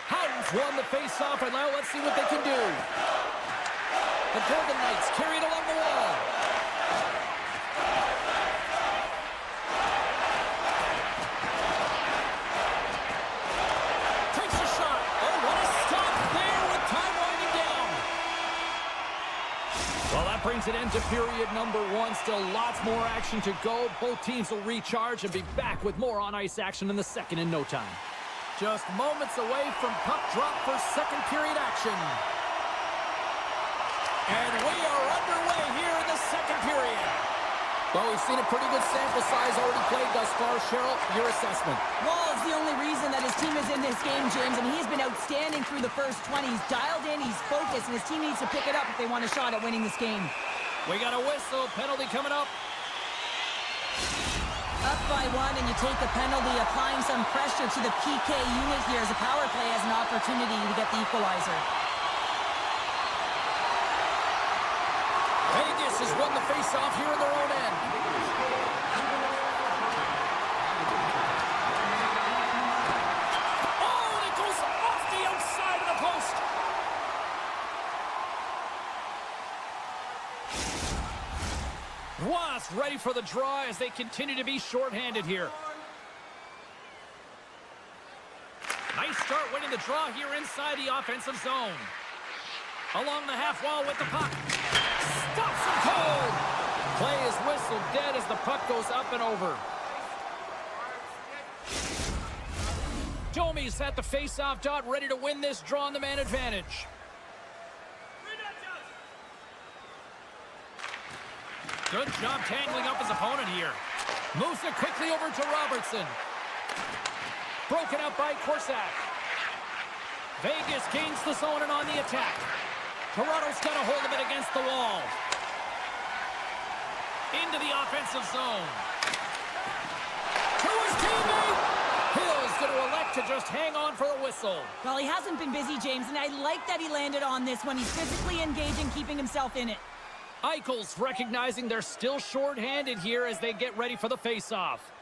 Howden's won the face-off, and now let's see what they can do. The Golden Knights carry it along the wall. Takes a shot. Oh, what a stop there with time winding down. Well, that brings an end to period number 1. Still lots more action to go. Both teams will recharge and be back with more on-ice action in the second in no time. Just moments away from puck drop for second period action. And we are underway here in the second period. Well, we've seen a pretty good sample size already played thus far. Cheryl, your assessment. Wall is the only reason that his team is in this game, James, and he's been outstanding through the first 20. He's dialed in, he's focused, and his team needs to pick it up if they want a shot at winning this game. We got a whistle. Penalty coming up. Up by 1, and you take the penalty, applying some pressure to the PK unit here as the power play has an opportunity to get the equalizer. Vegas has won the face-off here in their own end. Oh, and it goes off the outside of the post. Ross ready for the draw as they continue to be shorthanded here. Nice start winning the draw here inside the offensive zone. Along the half wall with the puck. Stops him cold. Play is whistled dead as the puck goes up and over. Domi's at the face-off dot, ready to win this draw on the man advantage. Good job tangling up his opponent here. Moves it quickly over to Robertson. Broken up by Korsak. Vegas gains the zone and on the attack. Toronto's got a hold of it against the wall. Into the offensive zone. To his teammate. Hill's going to elect to just hang on for the whistle. Well, he hasn't been busy, James, and I like that he landed on this one. He's physically engaging, keeping himself in it. Eichel's recognizing they're still short-handed here as they get ready for the face-off.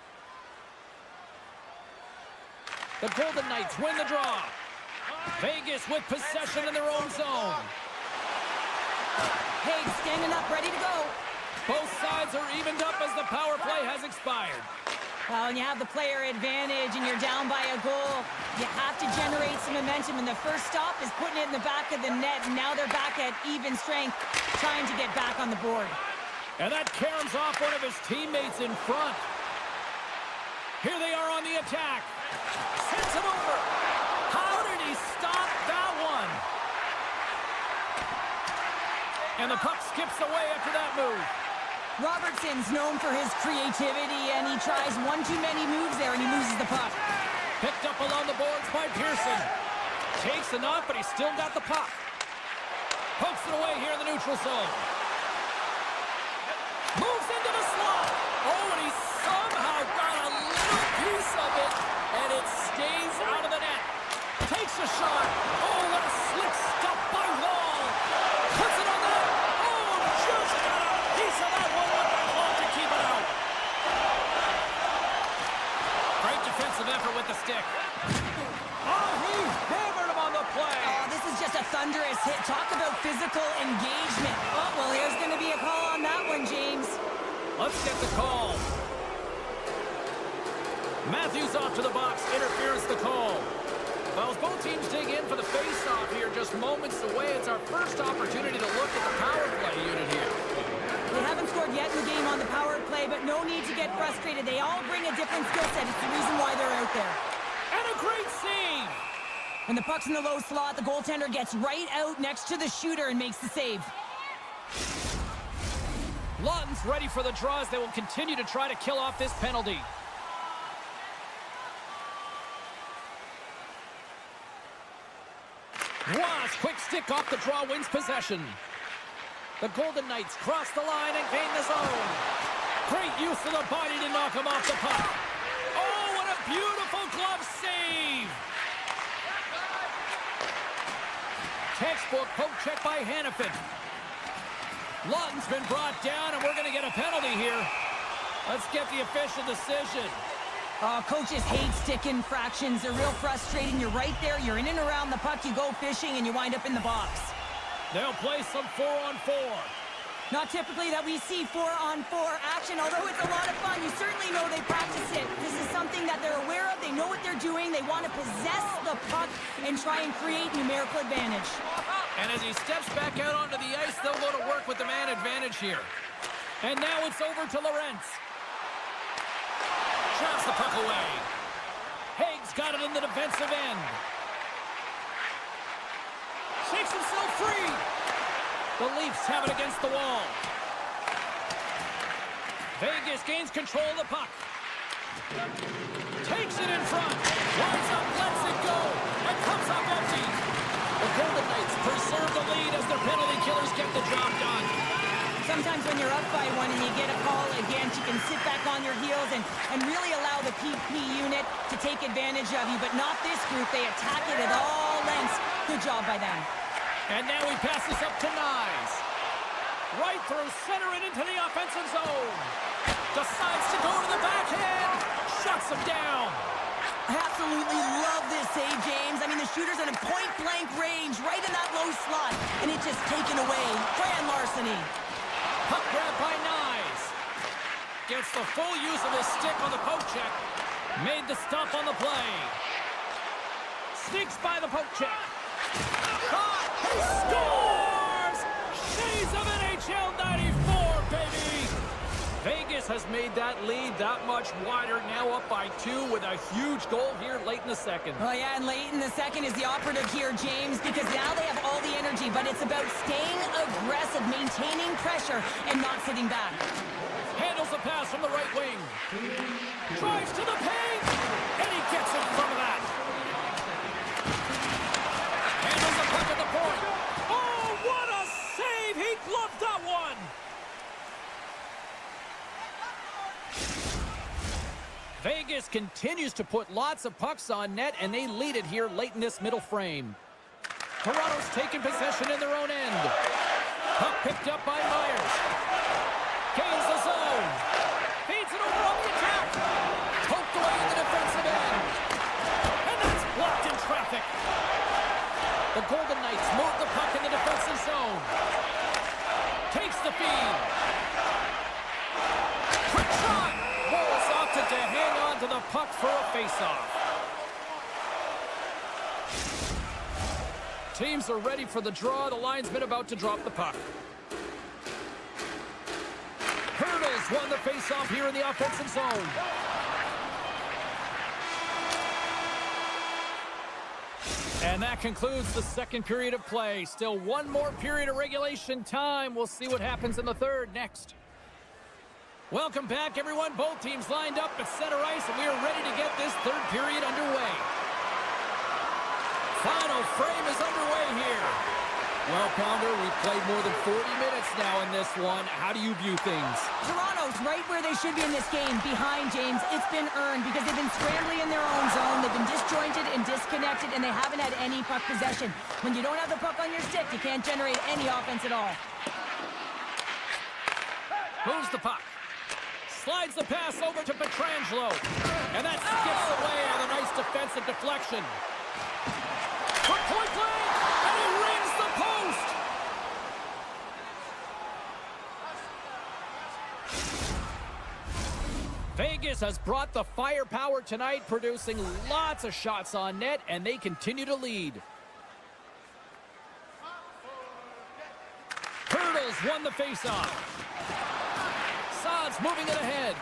The Golden Knights win the draw. Vegas with possession in their own zone. Hayes standing up, ready to go. Both sides are evened up as the power play has expired. Well, when you have the player advantage and you're down by a goal, you have to generate some momentum, and the first stop is putting it in the back of the net, and now they're back at even strength, trying to get back on the board. And that caroms off one of his teammates in front. Here they are on the attack. Sends it over. How did he stop that one? And the puck skips away after that move. Robertson's known for his creativity, and he tries one too many moves there, and he loses the puck. Picked up along the boards by Pearson. Takes the knock, but he's still got the puck. Pokes it away here in the neutral zone. Moves into the slot. Oh, and he somehow got a little piece of it, and it stays out of the net. Takes a shot. Oh, what a slick stop by Wall. Puts it on the net. Oh, just got a piece of that one with the glove to keep it out. Great defensive effort with the stick. Oh, he hammered him on the play. Oh, this is just a thunderous hit. Talk about physical engagement. Oh, well, here's going to be a call on that one, James. Let's get the call. Matthews off to the box. Interference the call. Well, as both teams dig in for the face-off here, just moments away, it's our first opportunity to look at the power play unit here. They haven't scored yet in the game on the power play, but no need to get frustrated. They all bring a different skill set. It's the reason why they're out there. And a great save! When the puck's in the low slot, the goaltender gets right out next to the shooter and makes the save. Lawton's ready for the draw as they will continue to try to kill off this penalty. Ross, quick stick off the draw, wins possession. The Golden Knights cross the line and gain the zone. Great use of the body to knock him off the puck. Oh, what a beautiful glove save! Textbook poke check by Hannafin. Lawton's been brought down, and we're going to get a penalty here. Let's get the official decision. Coaches hate stick infractions. They're real frustrating. You're right there. You're in and around the puck. You go fishing, and you wind up in the box. They'll play some 4-on-4. Not typically that we see 4-on-4 action, although it's a lot of fun. You certainly know they practice it. This is something that they're aware of. They know what they're doing. They want to possess the puck and try and create numerical advantage. And as he steps back out onto the ice, they'll go to work with the man advantage here. And now it's over to Lorentz. Shots the puck away. Haig's got it in the defensive end. Shakes himself free. The Leafs have it against the wall. Vegas gains control of the puck. Takes it in front. Winds up, lets it go. And comes up empty. The Golden Knights preserve the lead as their penalty killers get the job done. Sometimes when you're up by one and you get a call against, you can sit back on your heels and really allow the PP unit to take advantage of you, but not this group. They attack it at all lengths. Good job by them. And now he passes up to Nyes. Right through center and into the offensive zone. Decides to go to the backhand. Shuts him down. I absolutely love this save, James. I mean, the shooter's in a point-blank range, right in that low slot, and it's just taken away. Grand larceny. Puck grab by Nyes. Gets the full use of his stick on the poke check. Made the stop on the play. Sneaks by the poke check. Shot! He scores! Shades of NHL 94, baby! Vegas has made that lead that much wider, now up by 2 with a huge goal here late in the second. Oh, yeah, and late in the second is the operative here, James, because now they have all the energy, but it's about staying aggressive, maintaining pressure, and not sitting back. Handles a pass from the right wing. Drives to the paint, and he gets in front of that. Handles the puck at the point. Oh, what a save! He gloved that one! Vegas continues to put lots of pucks on net, and they lead it here late in this middle frame. Toronto's taking possession in their own end. Puck picked up by Myers. Gains the zone. Feeds it over on the attack. Poked away in the defensive end. And that's blocked in traffic. The Golden Knights move the puck in the defensive zone. Takes the feed. Quick shot. Rolls off to hang on to the puck for a faceoff. Teams are ready for the draw. The linesman about to drop the puck. Hurdles won the faceoff here in the offensive zone. And that concludes the second period of play. Still one more period of regulation time. We'll see what happens in the third next. Welcome back, everyone. Both teams lined up at center ice, and we are ready to get this third period underway. Final frame is underway here. Well, Pounder, we've played more than 40 minutes now in this one. How do you view things? Toronto's right where they should be in this game, behind James. It's been earned because they've been scrambling in their own zone. They've been disjointed and disconnected, and they haven't had any puck possession. When you don't have the puck on your stick, you can't generate any offense at all. Moves the puck. Slides the pass over to Pietrangelo. And that skips away on a nice defensive deflection. From point blank, and he rings the post. Vegas has brought the firepower tonight, producing lots of shots on net, and they continue to lead. Hurdles won the faceoff. Saad's moving it ahead.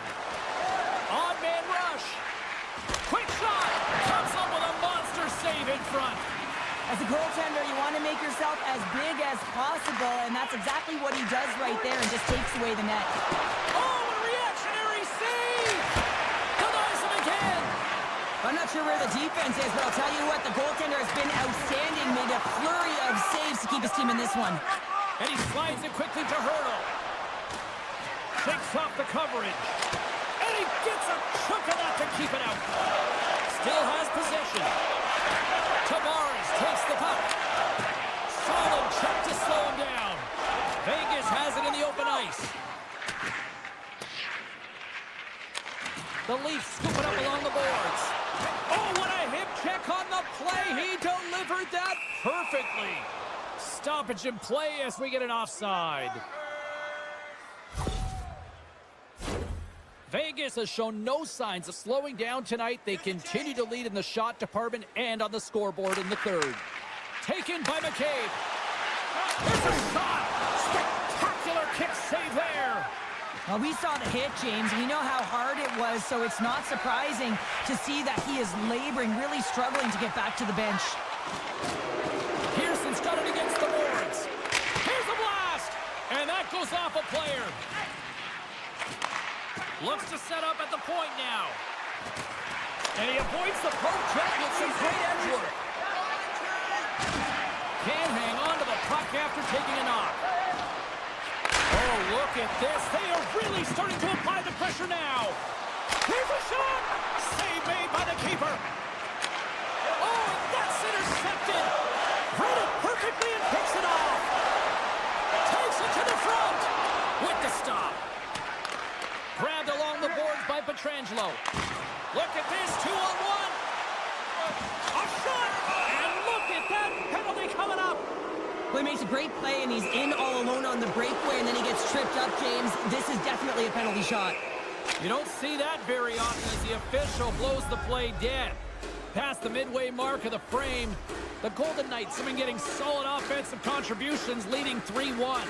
Odd man rush. Quick shot. Comes up with a monster save in front. As a goaltender, you want to make yourself as big as possible, and that's exactly what he does right there and just takes away the net. Oh, a reactionary save. Denies him again. I'm not sure where the defense is, but I'll tell you what, the goaltender has been outstanding, made a flurry of saves to keep his team in this one. And he slides it quickly to Hurdle. Takes off the coverage. And he gets a chunk of that to keep it out. Still has possession. Tavares takes the puck. Solid check to slow him down. Vegas has it in the open ice. The Leafs scoop it up along the boards. Oh, what a hip check on the play. He delivered that perfectly. Stoppage in play as we get an offside. Vegas has shown no signs of slowing down tonight. They continue to lead in the shot department and on the scoreboard in the third. Taken by McCabe. There's a shot. Spectacular kick save there. Well, we saw the hit, James. We know how hard it was, so it's not surprising to see that he is laboring, really struggling to get back to the bench. Pearson's got it against the boards. Here's a blast. And that goes off a player. Looks to set up at the point now. And he avoids the poke check with some great edge work. Can't hang on to the puck after taking a knock. Oh, look at this. They are really starting to apply the pressure now. Here's a shot. Save made by the keeper. Oh, and that's intercepted. Read it perfectly and picks it off. Takes it to the front with the stop. Grabbed along the boards by Pietrangelo. Look at this, 2-on-1. A shot, and look at that penalty coming up. Well, he makes a great play, and he's in all alone on the breakaway, and then he gets tripped up, James. This is definitely a penalty shot. You don't see that very often as the official blows the play dead. Past the midway mark of the frame, the Golden Knights have been getting solid offensive contributions, leading 3-1.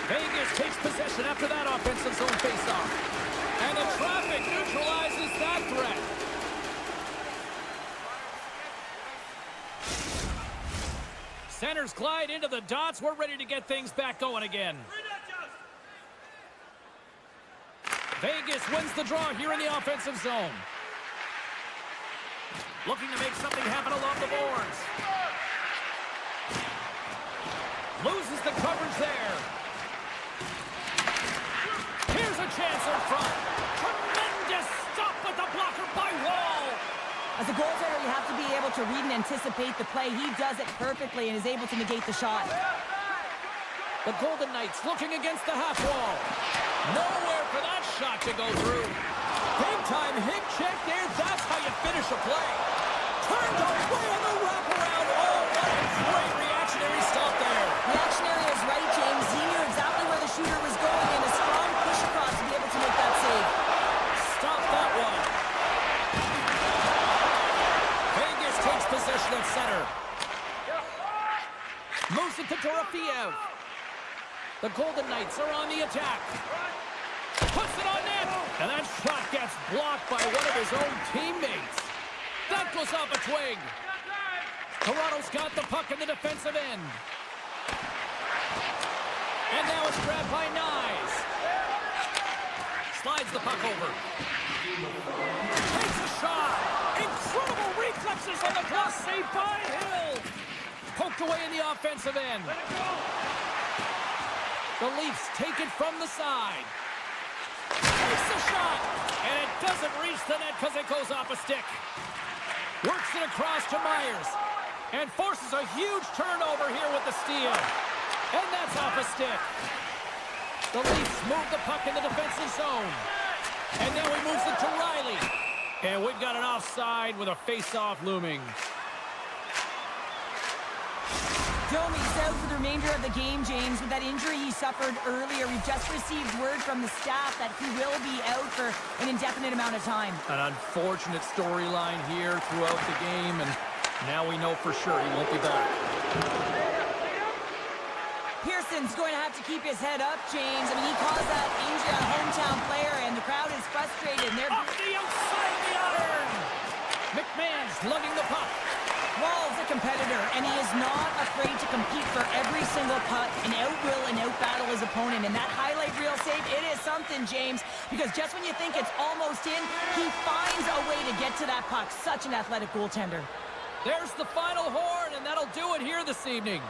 Vegas takes possession after that offensive zone faceoff. And the traffic neutralizes that threat. Centers glide into the dots. We're ready to get things back going again. Vegas wins the draw here in the offensive zone. Looking to make something happen along the boards. Loses the coverage there. Here's a chance in front. Tremendous stop with the blocker by Wall. As a goaltender, you have to be able to read and anticipate the play. He does it perfectly and is able to negate the shot. The Golden Knights looking against the half wall. Nowhere for that shot to go through. Big time hip check there. That's how you finish a play. Turned away on the wraparound. Oh, what a great reactionary stop there. Reactionary is right, James. He knew exactly where the shooter was going and a strong push across to be able to make that save. Stop that one. Vegas takes possession at center. Moves it to Dorofiev. The Golden Knights are on the attack. Puts it on net. And that shot gets blocked by one of his own teammates. That goes off a twig. Toronto's got the puck in the defensive end. And now it's grabbed by Nyes. Slides the puck over. Takes a shot. Incredible reflexes on the cross save by Hill. Poked away in the offensive end. The Leafs take it from the side. Takes the shot. And it doesn't reach the net because it goes off a stick. Works it across to Myers. And forces a huge turnover here with the steal. And that's off a stick. The Leafs move the puck in the defensive zone. And now he moves it to Riley. And we've got an offside with a face-off looming. Domi's out for the remainder of the game, James. With that injury he suffered earlier, we've just received word from the staff that he will be out for an indefinite amount of time. An unfortunate storyline here throughout the game, and now we know for sure he won't be back. Pearson's going to have to keep his head up, James. I mean, he caused that injury on a hometown player, and the crowd is frustrated. And they're Off the outside of the iron! McMahon's lugging the puck. Wall's a competitor, and he is not afraid to compete for every single puck and out-will and out-battle his opponent. And that highlight reel save, it is something, James, because just when you think it's almost in, he finds a way to get to that puck. Such an athletic goaltender. There's the final horn, and that'll do it here this evening.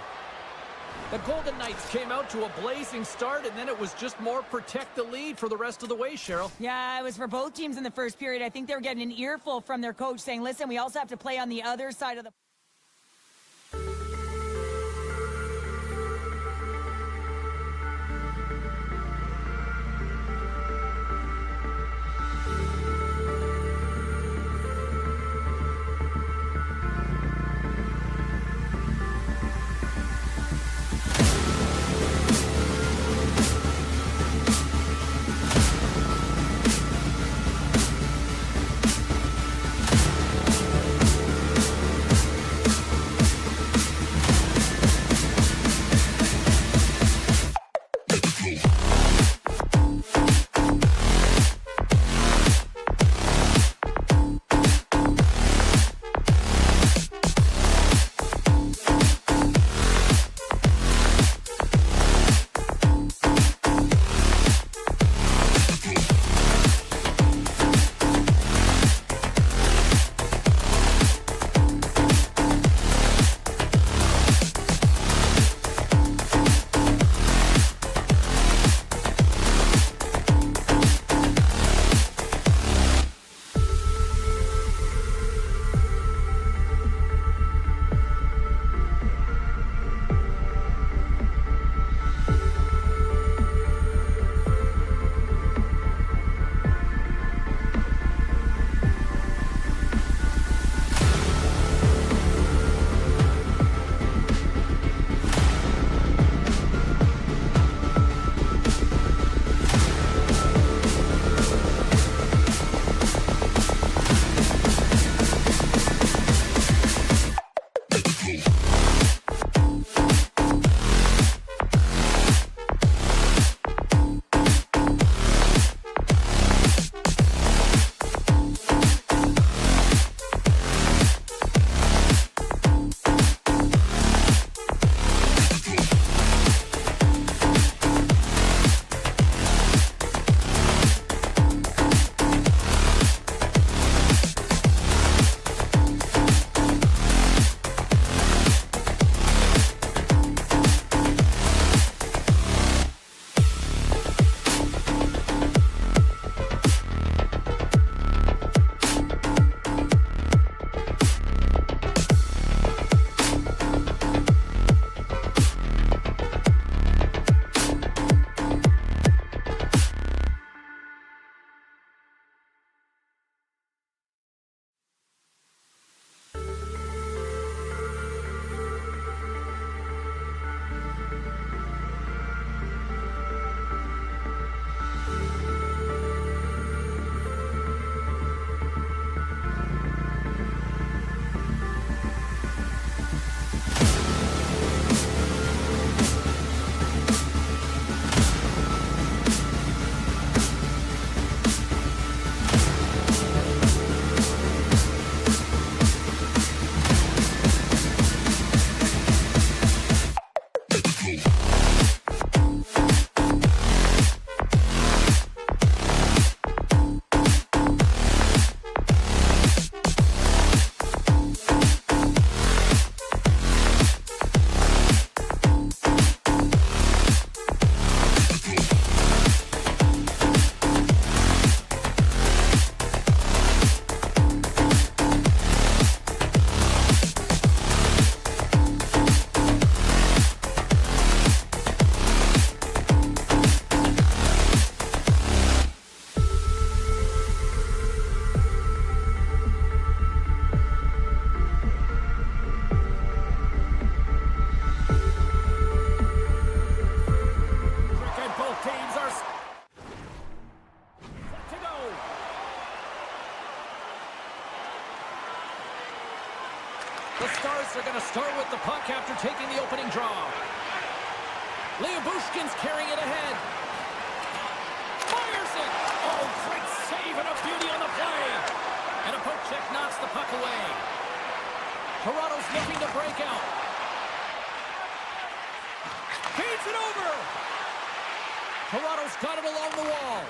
The Golden Knights came out to a blazing start, and then it was just more protect the lead for the rest of the way, Cheryl. Yeah, it was for both teams in the first period. I think they were getting an earful from their coach saying, listen, we also have to play on the other side of the... The Stars are going to start with the puck after taking the opening draw. Bushkin's carrying it ahead. Fires it! Oh, great save and a beauty on the play. And a poke check knocks the puck away. Toronto's looking to break out. Feeds it over. Toronto's got it along the wall.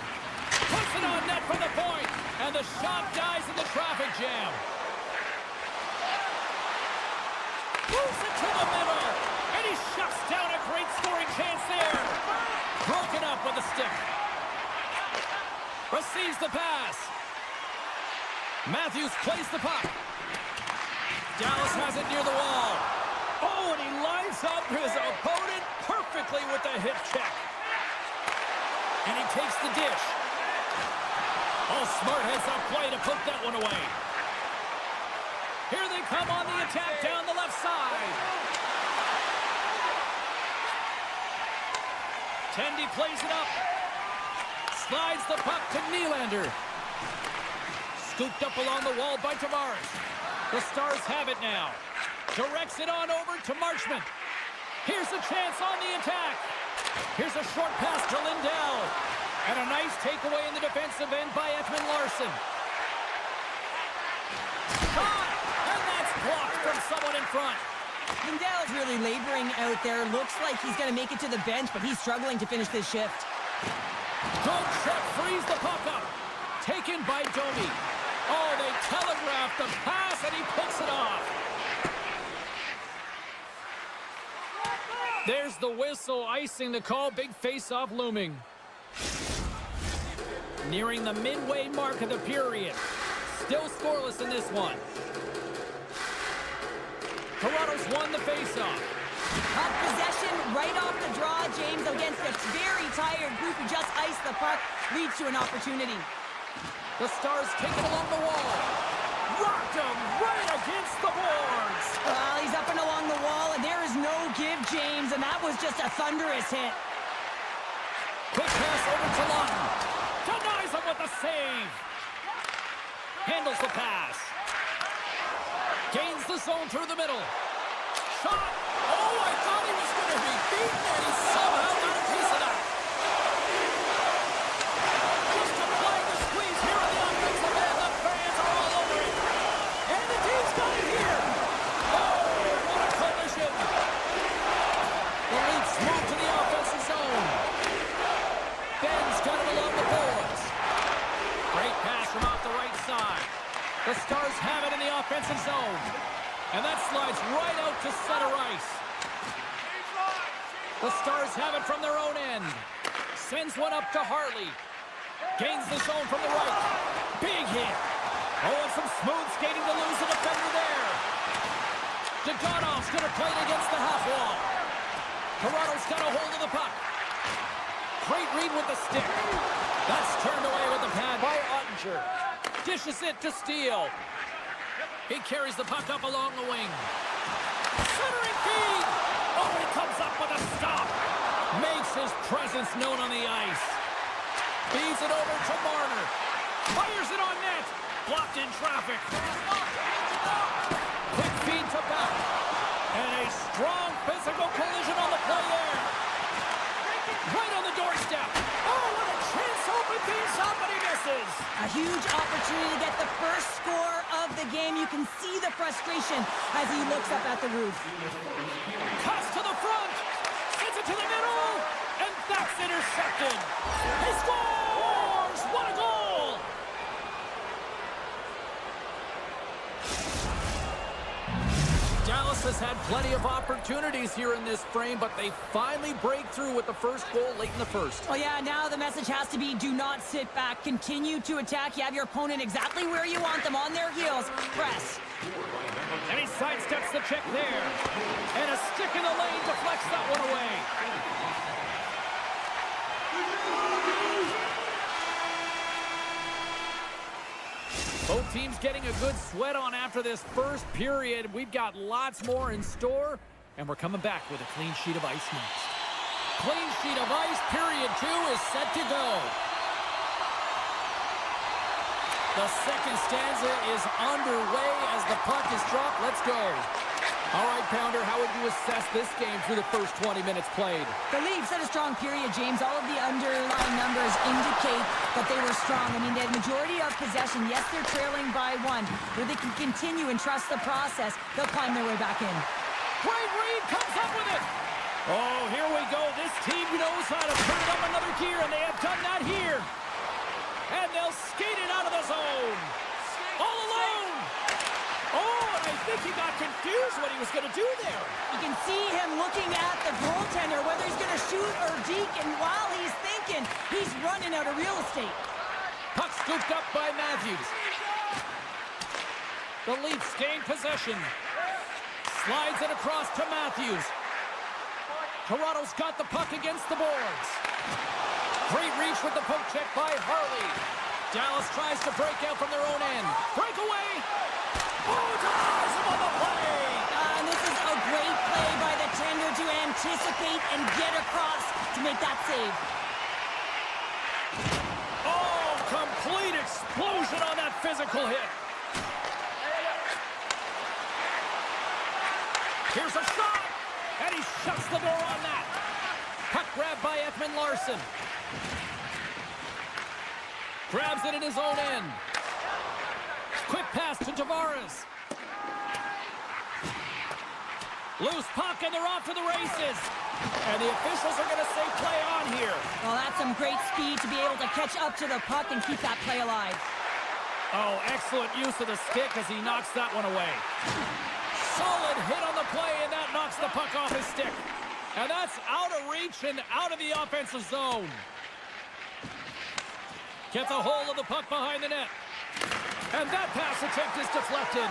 Puts it on net from the point. And the shot dies in the traffic jam. Moves it to the middle. And he shuts down a great scoring chance there. Broken up with a stick. Receives the pass. Matthews plays the puck. Dallas has it near the wall. Oh, and he lines up his opponent perfectly with the hip check. And he takes the dish. Oh, smart heads-up play to put that one away. Here they come on the attack down the left side. Tendy plays it up. Slides the puck to Nylander. Scooped up along the wall by Tavares. The Stars have it now. Directs it on over to Marchment. Here's a chance on the attack. Here's a short pass to Lindell. And a nice takeaway in the defensive end by Edmund Larson. Shot! And that's blocked from someone in front. Lindell's really laboring out there. Looks like he's going to make it to the bench, but he's struggling to finish this shift. Good check, frees the puck up. Taken by Domi. Oh, they telegraphed the pass, and he picks it off. There's the whistle, icing the call. Big face-off looming. Nearing the midway mark of the period. Still scoreless in this one. Toronto's won the face-off. Puck possession right off the draw, James, against a very tired group who just iced the puck, leads to an opportunity. The Stars take it along the wall. Rocked him right against the boards. Well, he's up and along the wall, and there is no give, James, and that was just a thunderous hit. Quick pass over to Lawton. Denies him with the save. Handles the pass. Gains the zone through the middle. Shot. Oh, I thought he was going to be beaten, and he somehow got a piece of that. Just applying the squeeze here on the offensive end. The fans are all over it. And the team's got it here. Oh, what a collision. The Leafs move to the offensive zone. Ben's got it along the boards. Great pass from off the right side. The Stars have it in the offensive zone. And that slides right out to center ice. The Stars have it from their own end. Sends one up to Harley. Gains the zone from the right. Big hit. Oh, and some smooth skating to lose the defender there. Dodonov's going to play it against the half wall. Toronto's got a hold of the puck. Great read with the stick. That's turned away with the pad by Ottinger. Dishes it to Steele. He carries the puck up along the wing. Centering feed! Oh, he comes up with a stop. Makes his presence known on the ice. Feeds it over to Marner. Fires it on net. Blocked in traffic. Quick feed to Beck. And a strong physical collision on the play there. Right on the doorstep. Oh, what a chance open things up, but he misses. A huge opportunity to get the first score of the game. You can see the frustration as he looks up at the roof. Cuts to the front. Sends it to the middle. And that's intercepted. He scores! What a goal! Dallas has had plenty of opportunities here in this frame, but they finally break through with the first goal late in the first. Oh yeah, now the message has to be do not sit back. Continue to attack. You have your opponent exactly where you want them, on their heels. Press. And he sidesteps the check there. And a stick in the lane deflects that one away. Both teams getting a good sweat on after this first period. We've got lots more in store, and we're coming back with a clean sheet of ice next. Clean sheet of ice, period 2 is set to go. The second stanza is underway as the puck is dropped. Let's go. All right, Pounder, how would you assess this game through the first 20 minutes played? The Leafs had a strong period, James. All of the underlying numbers indicate that they were strong. I mean, they had majority of possession. Yes, they're trailing by one. Where they can continue and trust the process, they'll climb their way back in. Great read, comes up with it. Oh, here we go. This team knows how to turn it up another gear, and they have done that here. And they'll skate it out of the zone. All alone. Oh, and I think he got confused what he was going to do there. You can see him looking at the goaltender, whether he's going to shoot or deke, and while he's thinking, he's running out of real estate. Puck scooped up by Matthews. The Leafs gain possession. Slides it across to Matthews. Toronto's got the puck against the boards. Great reach with the poke check by Harley. Dallas tries to break out from their own end. Breakaway. Oh, denies him on the play. And this is a great play by the tender to anticipate and get across to make that save. Oh, complete explosion on that physical hit. Here's a shot, and he shuts the door on that. Puck grabbed by Ekman Larson. Grabs it in his own end. Quick pass to Tavares. Loose puck, and they're off to the races. And the officials are going to say play on here. Well, that's some great speed to be able to catch up to the puck and keep that play alive. Oh, excellent use of the stick as he knocks that one away. Solid hit on the play, and that knocks the puck off his stick. And that's out of reach and out of the offensive zone. Gets a hold of the puck behind the net. And that pass attempt is deflected.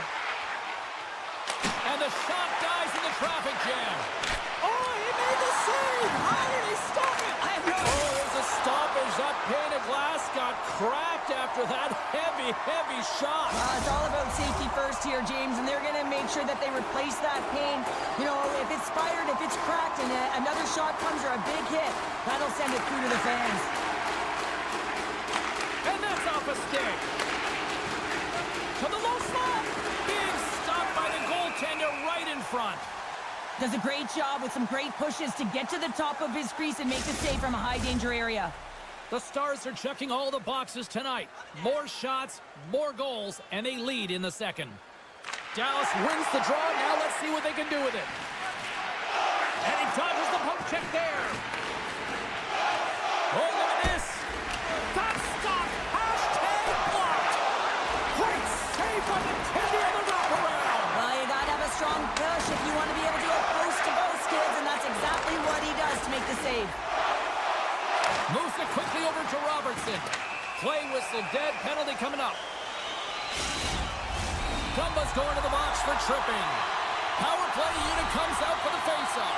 And the shot dies in the traffic jam. Oh, he made the save! How did he stop it? Oh, there's a stoppage. That pane of glass got cracked after that heavy, heavy shot. It's all about safety first here, James, and they're going to make sure that they replace that pane. You know, if it's fired, if it's cracked, and another shot comes or a big hit, that'll send it through to the fans. And that's off a stick. To the low slot. Big stop by the goaltender right in front. Does a great job with some great pushes to get to the top of his crease and make the save from a high-danger area. The Stars are checking all the boxes tonight. More shots, more goals, and they lead in the second. Dallas wins the draw. Now let's see what they can do with it. And he dodges the poke check there. Oh, look at this. That's stopped. Hashtag blocked. Great save by the tender of the wraparound. Well, you got to have a strong push if you want to be able to do a post-to-post, kids, and that's exactly what he does to make the save. Moves it quickly over to Robertson. Play whistle dead. Penalty coming up. Dumba's going to the box for tripping. Power play unit comes out for the faceoff.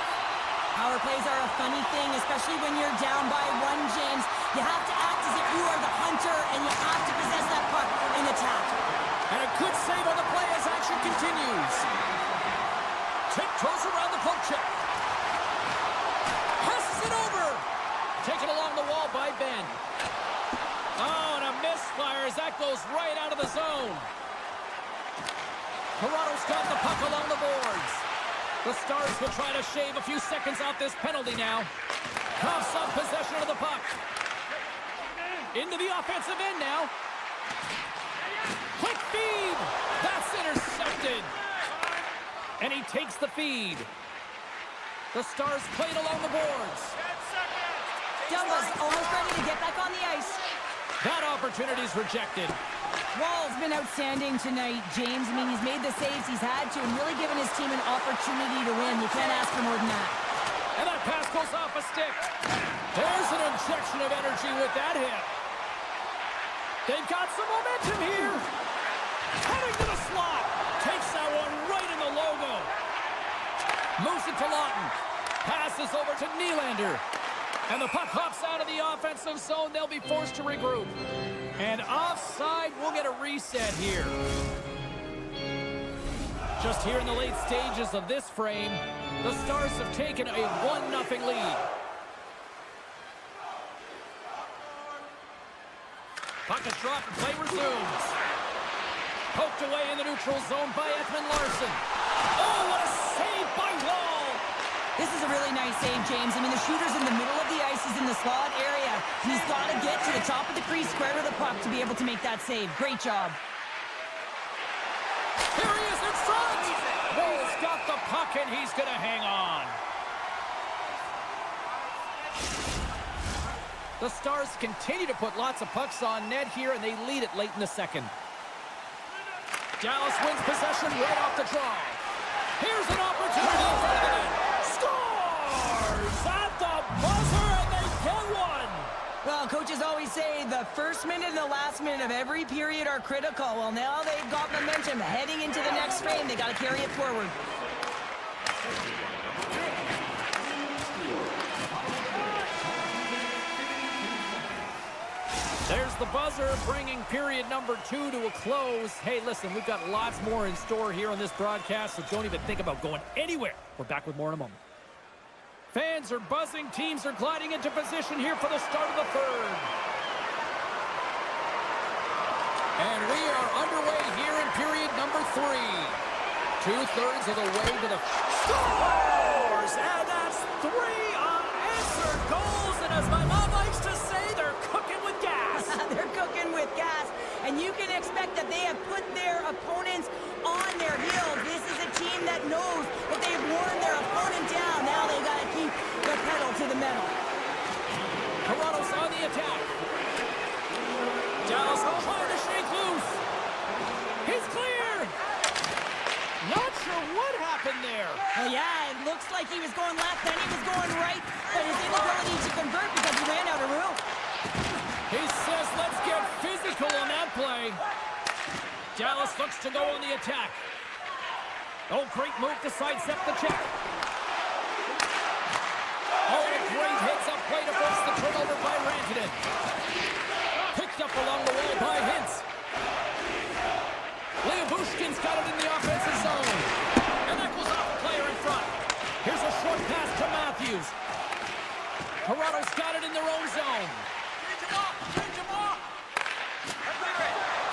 Power plays are a funny thing, especially when you're down by one, James. You have to act as if you are the hunter, and you have to possess that puck in attack. And a good save on the play as action continues. Tiptoes around the poke check. Passes it over. Taken along the wall by Ben. Oh, and a misfire as that goes right out of the zone. Toronto's got the puck along the boards. The Stars will try to shave a few seconds off this penalty now. Coughs up possession of the puck. Into the offensive end now. Quick feed. That's intercepted. And he takes the feed. The Stars played along the boards. Dumba's almost ready to get back on the ice. That opportunity is rejected. Wall's been outstanding tonight, James. I mean, he's made the saves he's had to and really given his team an opportunity to win. You can't ask for more than that. And that pass goes off a stick. There's an injection of energy with that hit. They've got some momentum here. Heading to the slot. Takes that one right in the logo. Moves it to Lawton. Passes over to Nylander. And the puck hops out of the offensive zone. They'll be forced to regroup. And offside, we'll get a reset here. Just here in the late stages of this frame, the Stars have taken a 1-0 lead. Puck is dropped and play resumes. Poked away in the neutral zone by Edmund Larson. Oh, what a save by Wall! This is a really nice save, James. I mean, the shooter's in the middle of the ice. He's in the slot area. He's got to get to the top of the crease, square to the puck to be able to make that save. Great job. Here he is in front! Wall's got the puck, and he's going to hang on. The Stars continue to put lots of pucks on net here, and they lead it late in the second. Dallas wins possession right off the draw. Here's an opportunity in front of the net. Scores at the buzzer, and they get one. Well, coaches always say the first minute and the last minute of every period are critical. Well, now they've got momentum heading into the next frame. They got to carry it forward. There's the buzzer, bringing period number 2 to a close. Hey, listen, we've got lots more in store here on this broadcast, so don't even think about going anywhere. We're back with more in a moment. Fans are buzzing. Teams are gliding into position here for the start of the third. And we are underway here in period number 3. 2/3 of the way to the scores! And that's 3 unanswered goals. And as my mom likes to say, they're cooking with gas. They're cooking with gas, and you can expect that they have put their opponents on their heels. This is a team that knows that they've worn their opponent down. Now they got to keep the pedal to the metal. Toronto's on the attack. Dallas trying to shake loose. He's clear. Not sure what happened there. Well, yeah, it looks like he was going left, then he was going right, but his inability to convert because he ran out of room. He says, let's get physical on that play. Dallas looks to go on the attack. Oh, great move to sidestep the check. Oh, a great hits-up play to force the turnover by Rantanen. Picked up along the wall by Hintz. Leobushkin's got it in the offensive zone. And that goes off the player in front. Here's a short pass to Matthews. Toronto's got it in their own zone.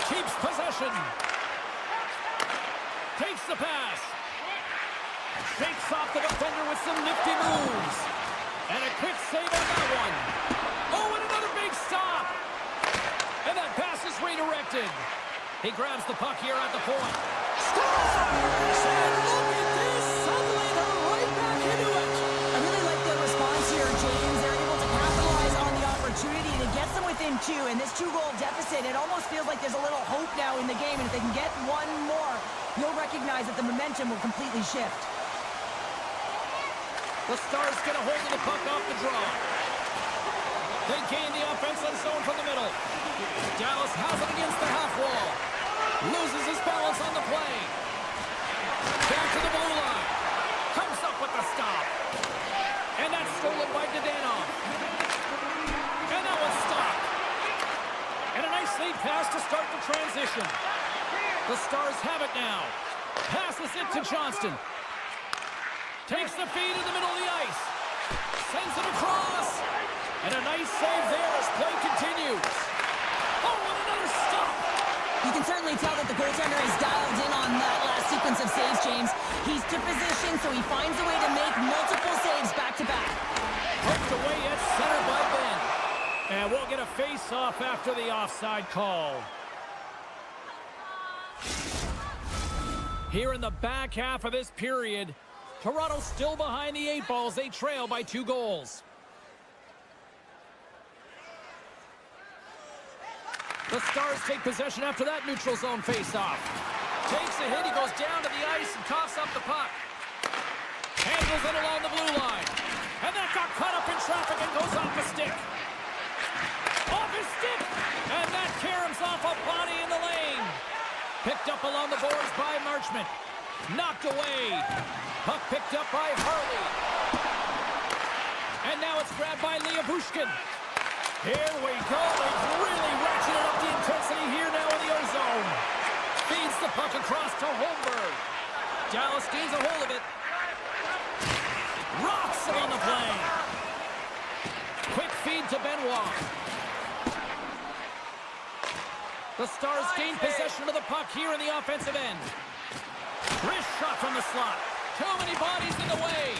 Keeps possession. Takes the pass. Shakes off the defender with some nifty moves. And a quick save on that one. Oh, and another big stop. And that pass is redirected. He grabs the puck here at the point. Scores! And look at this. Suddenly they're right back into it. I really like the response here, James. They're able to capitalize on the opportunity to get them within 2. And this 2-goal deficit, it almost feels like there's a little hope now in the game. And if they can get one more, you'll recognize that the momentum will completely shift. The Stars get a hold of the puck off the draw. They gain the offensive zone from the middle. Dallas has it against the half wall. Loses his balance on the play. Back to the blue line. Comes up with the stop. And that's stolen by Dadonov. And that one's stopped. And a nice lead pass to start the transition. The Stars have it now. Passes it to Johnston. Takes the feed in the middle of the ice. Sends it across. And a nice save there as play continues. Oh, and another stop. You can certainly tell that the goaltender is dialed in on that last sequence of saves, James. He's to position, so he finds a way to make multiple saves back-to-back. Poked away at center by Ben. And we'll get a face-off after the offside call. Here in the back half of this period, Toronto still behind the 8 balls. They trail by 2 goals. The Stars take possession after that neutral zone face-off. Takes a hit, he goes down to the ice and coughs up the puck. Handles it along the blue line. And that got caught up in traffic and goes off the stick. Off his stick! And that caroms off a body in the lane. Picked up along the boards by Marchment. Knocked away. Puck picked up by Harley. And now it's grabbed by Leobushkin. Here we go. They've really ratcheted up the intensity here now in the O-zone. Feeds the puck across to Holmberg. Dallas gains a hold of it. Rocks it on the play. Quick feed to Benoit. The Stars gain possession of the puck here in the offensive end. Wrist shot from the slot. Too many bodies in the way.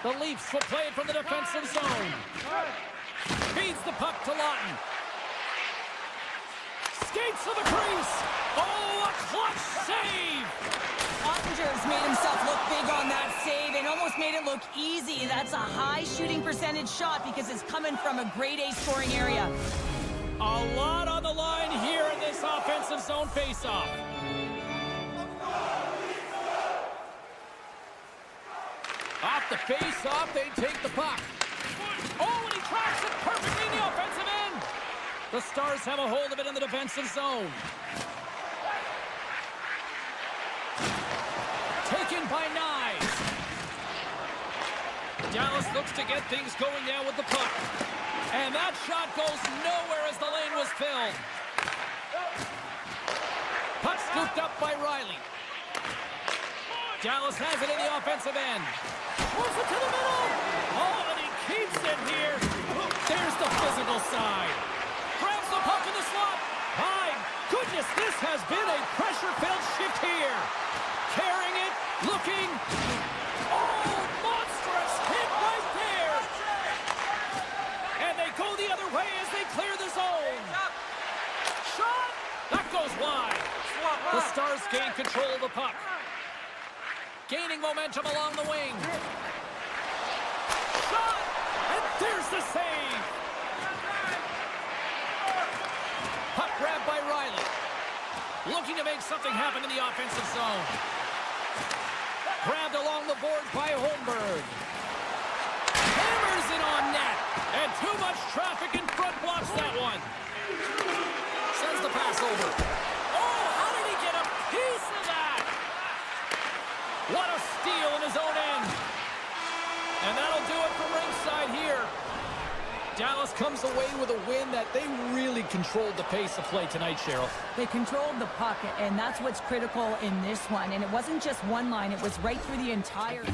The Leafs will play it from the defensive zone. Feeds the puck to Lawton. Skates to the crease. Oh, a clutch save. Ottinger's made himself look big on that save and almost made it look easy. That's a high shooting percentage shot because it's coming from a grade A scoring area. A lot on the line here in this offensive zone faceoff. Off the face-off, they take the puck. Oh, and he tracks it perfectly in the offensive end. The Stars have a hold of it in the defensive zone. Taken by Nyes. Dallas looks to get things going now with the puck. And that shot goes nowhere as the lane was filled. Puck scooped up by Riley. Dallas has it in the offensive end. Moves it to the middle. Oh, and he keeps it here. There's the physical side. Grabs the puck in the slot. My goodness, this has been a pressure-filled shift here. Carrying it, looking. Oh, monstrous hit right there. And they go the other way as they clear the zone. Shot. That goes wide. The Stars gain control of the puck. Gaining momentum along the wing. Shot! And there's the save! Puck grabbed by Riley. Looking to make something happen in the offensive zone. Grabbed along the boards by Holmberg. Hammers it on net. And too much traffic in front blocks that one. Sends the pass over. Oh, how did he get a piece of that? What a steal in his own end. And that'll do it from ringside here. Dallas comes away with a win that they really controlled the pace of play tonight, Cheryl. They controlled the puck, and that's what's critical in this one. And it wasn't just one line, it was right through the entire...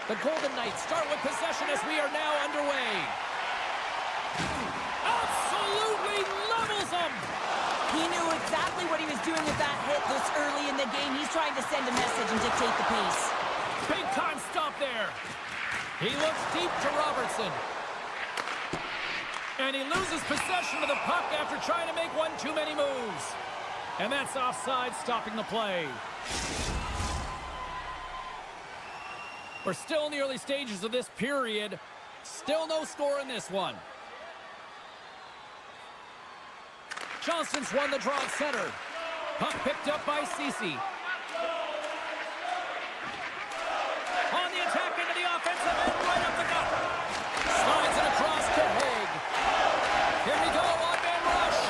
The Golden Knights start with possession as we are now underway. Absolutely levels them! He knew exactly what he was doing with that hit this early in the game. He's trying to send a message and dictate the pace. Big time stop there. He looks deep to Robertson. And he loses possession of the puck after trying to make one too many moves. And that's offside, stopping the play. We're still in the early stages of this period. Still no score in this one. Johnston's won the draw at center. Puck picked up by Ceci. On the attack into the offensive end, right up the gut. Slides it across to Haig. Here we go, one-man rush.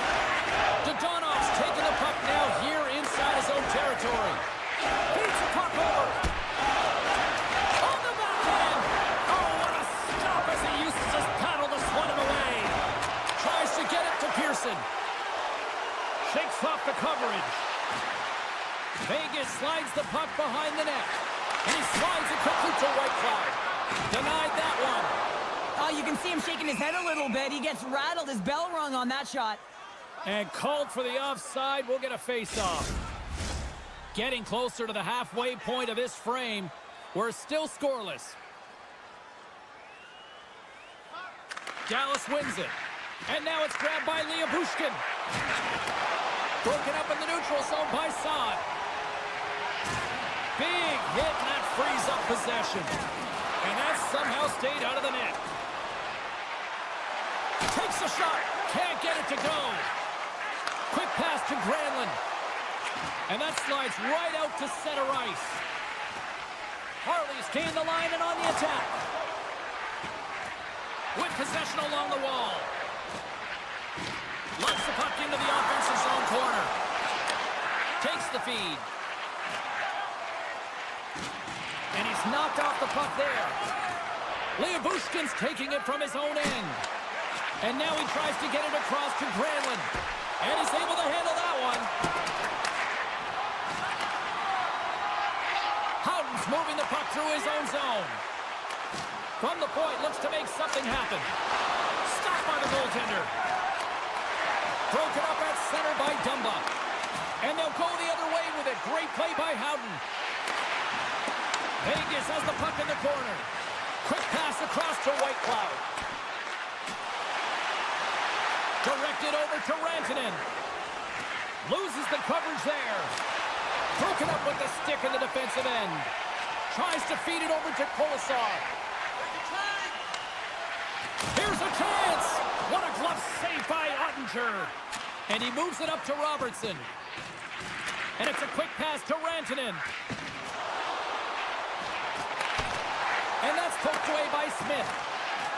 Dodonov's taking the puck now here inside his own territory. Beats the puck over. On the backhand. Oh, what a stop as he uses his paddle to swat him away. Tries to get it to Pearson. Shakes off the coverage. Vegas slides the puck behind the net. And he slides it quickly to Whitecloud. Denied that one. Oh, you can see him shaking his head a little bit. He gets rattled, his bell rung on that shot. And called for the offside. We'll get a face-off. Getting closer to the halfway point of this frame. We're still scoreless. Dallas wins it. And now it's grabbed by Bushkin. Broken up in the neutral zone by Saad. Big hit, and that frees up possession. And that somehow stayed out of the net. Takes a shot. Can't get it to go. Quick pass to Granlund. And that slides right out to center ice. Harley's gained the line and on the attack. With possession along the wall. Launch the puck into the offensive zone corner. Takes the feed. And he's knocked off the puck there. Bushkin's taking it from his own end. And now he tries to get it across to Granlund. And he's able to handle that one. Howden's moving the puck through his own zone. From the point, looks to make something happen. Stopped by the goaltender. Broken up at center by Dumba. And they'll go the other way with it. Great play by Howden. Vegas has the puck in the corner. Quick pass across to Whitecloud. Directed over to Rantanen. Loses the coverage there. Broken up with the stick in the defensive end. Tries to feed it over to Kolesar. Here's a chance. What a glove save by Ottinger. And he moves it up to Robertson. And it's a quick pass to Rantanen. And that's poked away by Smith.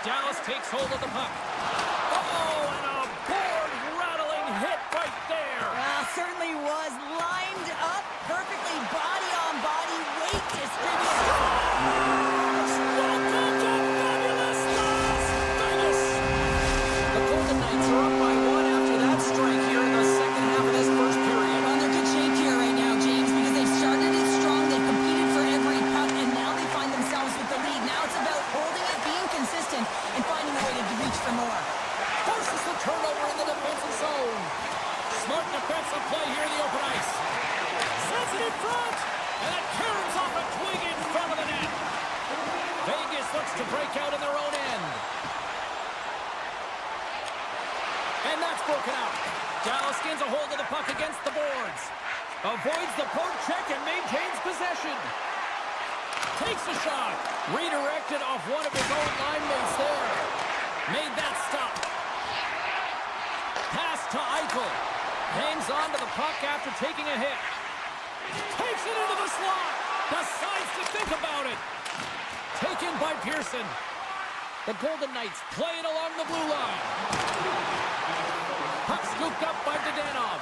Dallas takes hold of the puck. Oh, and a board-rattling hit right there. Well, certainly was lined up perfectly, body on body, weight distributed. Welcome to fabulous Las Vegas. The Golden Knights are up by one after that strike here in the second half of this first period. Well, they're good shape here right now, James, because they've started it strong, they competed for every puck, and now they find themselves with the lead. Now it's about holding it, being consistent, and finding a way to reach for more. Forces the turnover in the defensive zone. Smart defensive play here in the open ice. Sends it in front. And that caroms off a twig in front of the net. Vegas looks to break out in their own end. And that's broken out. Dallas gains a hold of the puck against the boards. Avoids the poke check and maintains possession. Takes a shot. Redirected off one of his own line mates there. Made that stop. Pass to Eichel. Hangs on to the puck after taking a hit. Takes it into the slot. Decides to think about it. Taken by Pearson. The Golden Knights play it along the blue line. Puck scooped up by Dodanov.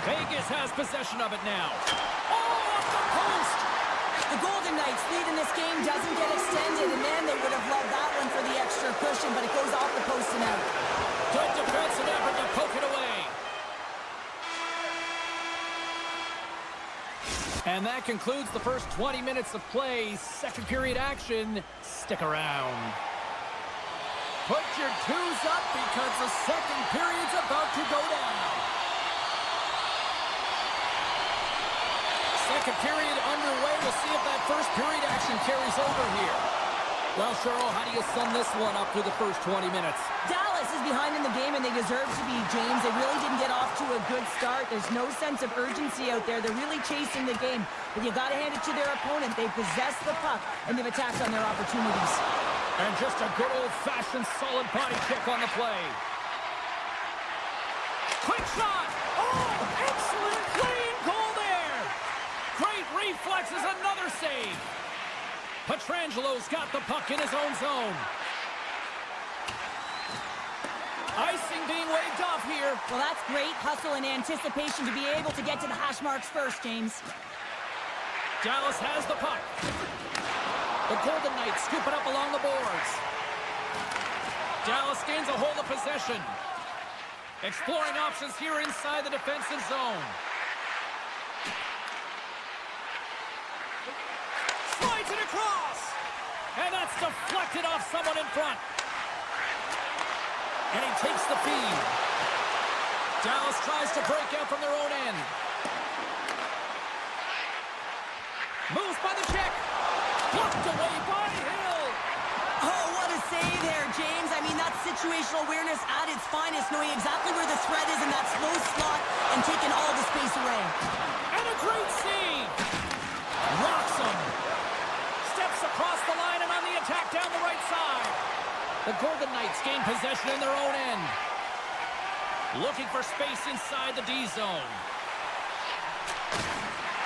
Vegas has possession of it now. Oh, off the post. The Golden Knights lead in this game doesn't get extended, and man, they would have loved that one for the extra cushion, but it goes off the post and out. Good defensive effort to poke it away. And that concludes the first 20 minutes of play. Second period action. Stick around. Put your twos up because the second period's about to go down. Second period underway. We'll see if that first period action carries over here. Well, Cheryl, how do you sum this one up through the first 20 minutes? Dallas is behind in the game, and they deserve to be, James. They really didn't get off to a good start. There's no sense of urgency out there. They're really chasing the game. But you got to hand it to their opponent. They possess the puck, and they've attacked on their opportunities. And just a good old-fashioned solid body check on the play. Quick shot! Oh, excellent clean goal there! Great reflexes, another save. Petrangelo's got the puck in his own zone. Icing being waved off here. Well, that's great hustle and anticipation to be able to get to the hash marks first, James. Dallas has the puck. The Golden Knights scoop it up along the boards. Dallas gains a hold of possession. Exploring options here inside the defensive zone. Slides it across. And that's deflected off someone in front. And he takes the feed. Dallas tries to break out from their own end. Moves by the check. Blocked away by Hill. Oh, what a save there, James. I mean, that's situational awareness at its finest, knowing exactly where the threat is in that slow slot and taking all the space away. And a great save. Rocks him. Steps across the line and on the attack down the right side. The Golden Knights gain possession in their own end. Looking for space inside the D zone.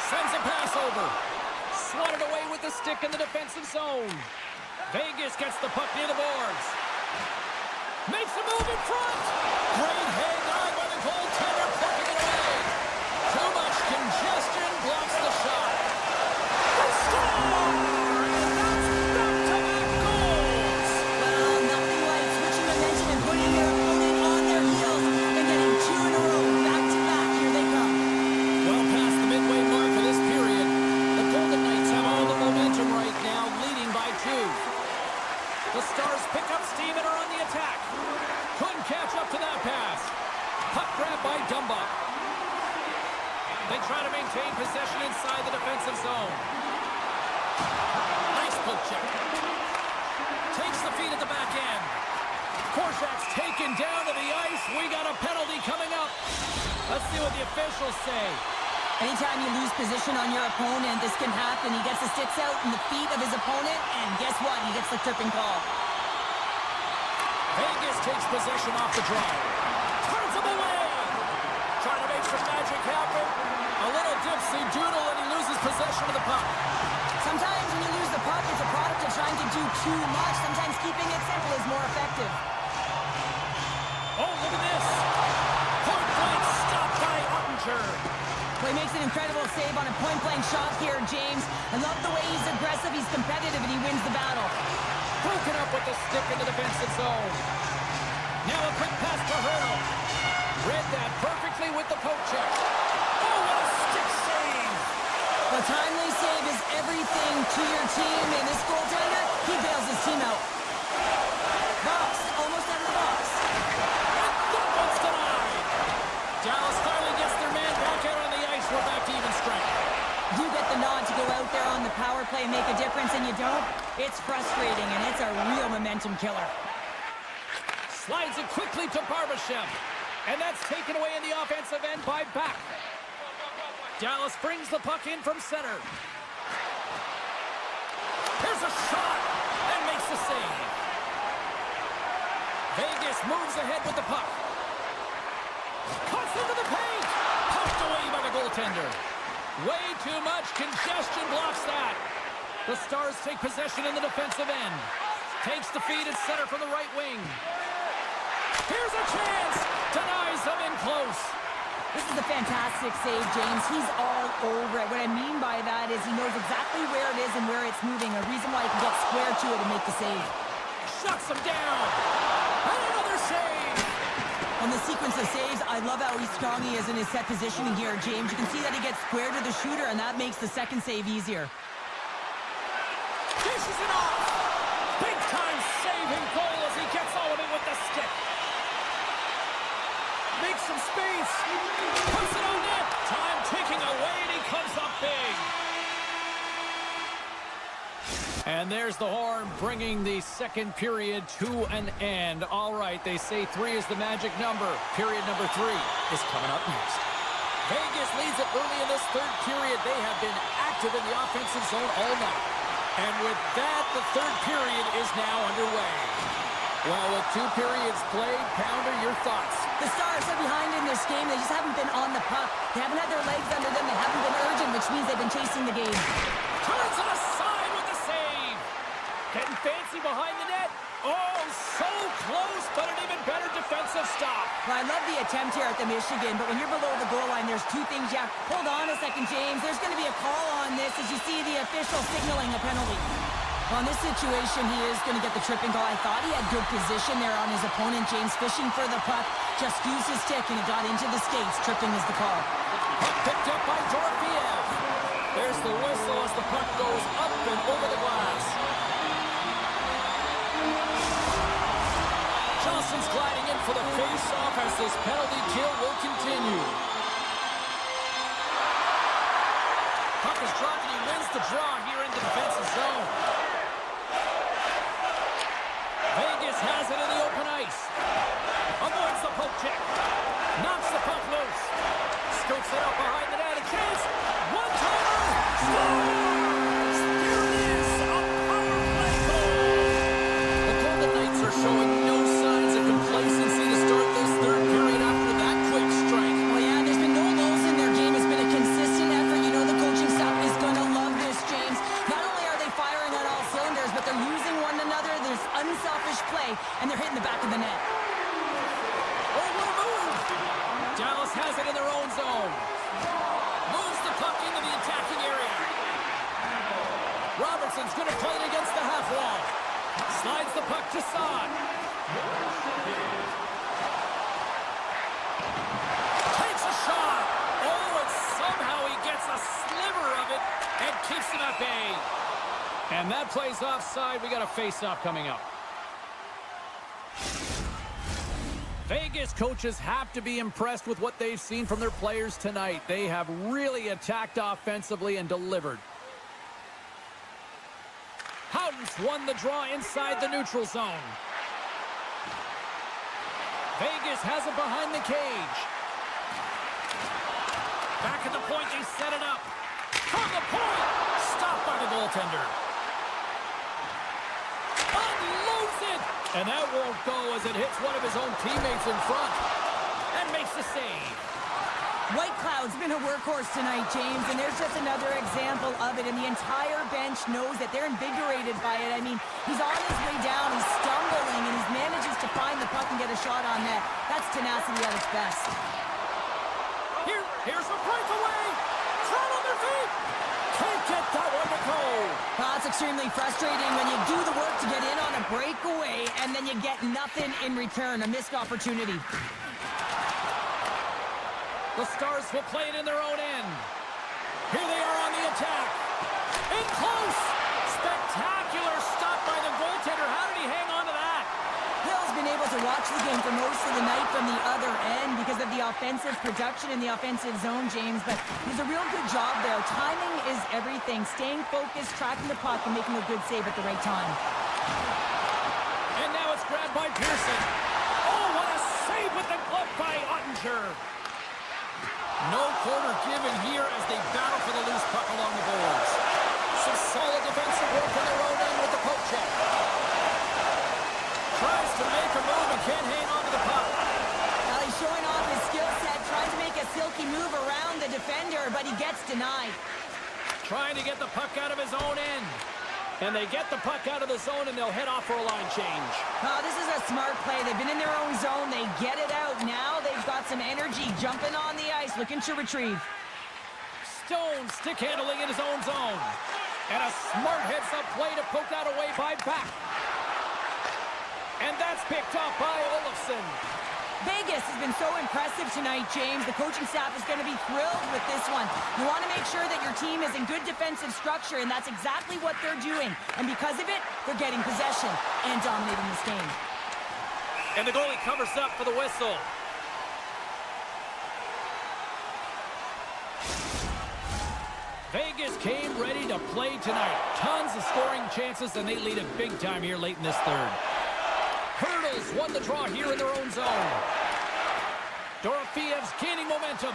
Sends a pass over. Swatted away with the stick in the defensive zone. Vegas gets the puck near the boards. Makes a move in front. Great hand eye by the goaltender, plucking it away. Too much congestion blocks the shot. The score! And that's back-to-back goals. Well, nothing like switching momentum and putting your opponent on their heels and getting two in a row. Back-to-back, here they come. Well past the midway mark of this period, the Golden Knights have all the momentum right now, leading by 2. The Stars pick up steam and are on the attack. Couldn't catch up to that pass. Puck grab by Dumba. They try to maintain possession inside the defensive zone. Nice poke check. Takes the feed at the back end. Korczak's taken down to the ice. We got a penalty coming up. Let's see what the officials say. Anytime you lose position on your opponent, this can happen. He gets the sticks out in the feet of his opponent, and guess what? He gets the tripping call. Vegas takes possession off the draw. Turns him away. Trying to make some magic happen. A little dipsy-doodle, and he loses possession of the puck. Sometimes when you lose the puck, it's a product of trying to do too much. Sometimes keeping it simple is more effective. Oh, look at this. Point blank stopped by Ottinger. Well, he makes an incredible save on a point-blank shot here, James. I love the way he's aggressive, he's competitive, and he wins the battle. Broken up with the stick in the defensive zone. Now a quick pass to Hurdle. Read that perfectly with the poke check. Oh, what a stick save. A timely save is everything to your team, and this goaltender, he bails his team out. Box, almost out of the box. And that one's denied. Dallas finally gets their man back out on the ice. We're back to even strength. You get the nod to go out there on the power play and make a difference, and you don't. It's frustrating, and it's a real momentum killer. Slides it quickly to Barbashev. And that's taken away in the offensive end by Back. Dallas brings the puck in from center. Here's a shot and makes the save. Vegas moves ahead with the puck. Cuts into the paint. Poked away by the goaltender. Way too much congestion blocks that. The Stars take possession in the defensive end. Takes the feed at center from the right wing. Here's a chance. Denies them in close. This is a fantastic save, James. He's all over it. What I mean by that is he knows exactly where it is and where it's moving. A reason why he can get square to it and make the save. Shuts him down. And another save. On the sequence of saves, I love how strong he is in his set positioning here, James. You can see that he gets square to the shooter, and that makes the second save easier. Dishes it off. Big-time saving goal as he gets all of it with the stick. Makes some space. Puts it on net. Time ticking away, and he comes up big. And there's the horn, bringing the second period to an end. All right, they say 3 is the magic number. Period number 3 is coming up next. Vegas leads it early in this third period. They have been active in the offensive zone all night. And with that, the third period is now underway. Well, with 2 periods played, Pounder, your thoughts? The Stars are behind in this game. They just haven't been on the puck. They haven't had their legs under them. They haven't been urgent, which means they've been chasing the game. Turns it aside with the save. Getting fancy behind the net. Oh, so close, but an even better defensive stop. Well, I love the attempt here at the Michigan, but when you're below the goal line, there's 2 things you have. Hold on a second, James. There's going to be a call on this as you see the official signaling a penalty. Well, in this situation, he is going to get the tripping call. I thought he had good position there on his opponent. James fishing for the puck, just used his stick, and it got into the skates. Tripping is the call. Puck picked up by Dorofiev. There's the whistle as the puck goes up and over the glass. Johnson's gliding in for the face-off as this penalty kill will continue. Puck is dropped and he wins the draw here in the defensive zone. Vegas has it in the open ice. Avoids the poke check. Knocks the puck loose. Scoops it up behind the net. A chance. One-timer. Scores! There it is. A power play goal. The Golden Knights are showing no signs of complacency to start this third period after that quick strike. Well, yeah, there's been no lulls in their game. It's been a consistent effort. You know the coaching staff is going to love this, James. Not only are they firing on all cylinders, but they're using one another. There's unselfish play, and they're hitting the back of the net. Oh, what a move! Dallas has it in their own zone. Moves the puck into the attacking area. Robertson's going to play it against the half wall. Slides the puck to Saad. Takes a shot. Oh, and somehow he gets a sliver of it and keeps it at bay. And that plays offside. We got a face-off coming up. Vegas coaches have to be impressed with what they've seen from their players tonight. They have really attacked offensively and delivered. Howden's won the draw inside the neutral zone. Vegas has it behind the cage. Back at the point, they set it up. From the point, stopped by the goaltender. Unloads it! And that won't go as it hits one of his own teammates in front. And makes the save. White Cloud's been a workhorse tonight, James, and there's just another example of it. And the entire bench knows that they're invigorated by it. I mean, he's on his way down, he's stumbling, and he manages to find the puck and get a shot on net. That's tenacity at its best. Here's a breakaway. Flat on their feet. Can't get that one to go. Well, it's extremely frustrating when you do the work to get in on a breakaway and then you get nothing in return, a missed opportunity. The Stars will play it in their own end. Here they are on the attack. In close. Spectacular stop by the goaltender. How did he hang on to that? Hill's been able to watch the game for most of the night from the other end because of the offensive production in the offensive zone, James, but he's a real good job there. Timing is everything. Staying focused, tracking the puck, and making a good save at the right time. And now it's grabbed by Pearson. Oh, what a save with the glove by Ottinger. No quarter given here as they battle for the loose puck along the boards. Some solid defensive work in their own end with the poke check. Tries to make a move and can't hang on to the puck. Well, he's showing off his skill set, trying to make a silky move around the defender, but he gets denied. Trying to get the puck out of his own end. And they get the puck out of the zone and they'll head off for a line change. Oh, this is a smart play. They've been in their own zone. They get it out. Now they've got some energy jumping on the ice, looking to retrieve. Stone stick handling in his own zone. And a smart heads-up play to poke that away by Back. And that's picked up by Olofsson. Vegas has been so impressive tonight, James. The coaching staff is going to be thrilled with this one. You want to make sure that your team is in good defensive structure, and that's exactly what they're doing. And because of it, they're getting possession and dominating this game. And the goalie covers up for the whistle. Vegas came ready to play tonight. Tons of scoring chances, and they lead it big time here late in this third. Hurdles won the draw here in their own zone. Dorofiev's gaining momentum.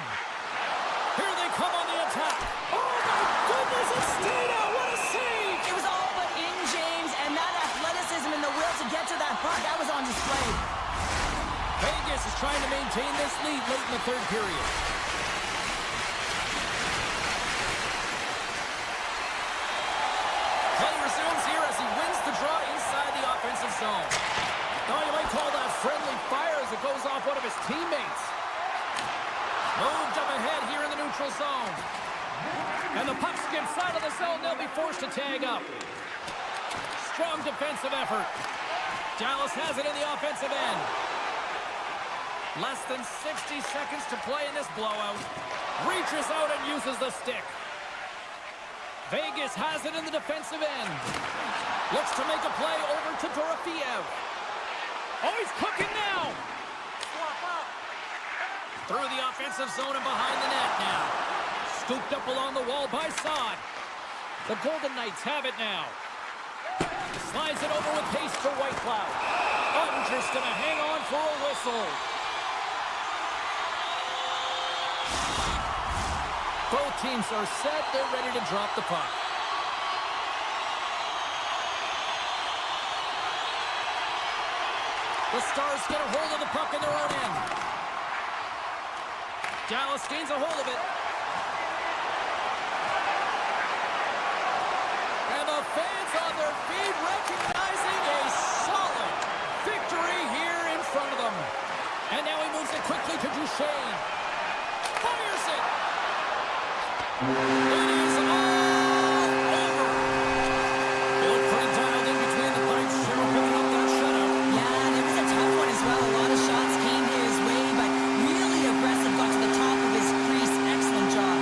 Here they come on the attack. Oh, my goodness, it stayed out. What a save! It was all but in, James, and that athleticism and the will to get to that puck, that was on display. Vegas is trying to maintain this lead late in the third period. Play resumes here as he wins the draw inside the offensive zone. Now you might call that friendly fire as it goes off one of his teammates. Moved up ahead here in the neutral zone. And the puck skips out of the zone. They'll be forced to tag up. Strong defensive effort. Dallas has it in the offensive end. Less than 60 seconds to play in this blowout. Reaches out and uses the stick. Vegas has it in the defensive end. Looks to make a play over to Dorofiev. Oh, he's cooking now. Through the offensive zone and behind the net now. Scooped up along the wall by Saad. The Golden Knights have it now. Slides it over with pace to Whitecloud. Ottinger's going to hang on for a whistle. Both teams are set. They're ready to drop the puck. The Stars get a hold of the puck in their own end. Dallas gains a hold of it. And the fans on their feet recognizing a solid victory here in front of them. And now he moves it quickly to Duchesne. Fires it. It is all over. Bill pretty dialed in between the pipes. Cheryl picking up that shutout. Yeah, and it was a tough one as well. A lot of shots came his way, but really aggressive, got to the top of his crease. Excellent job.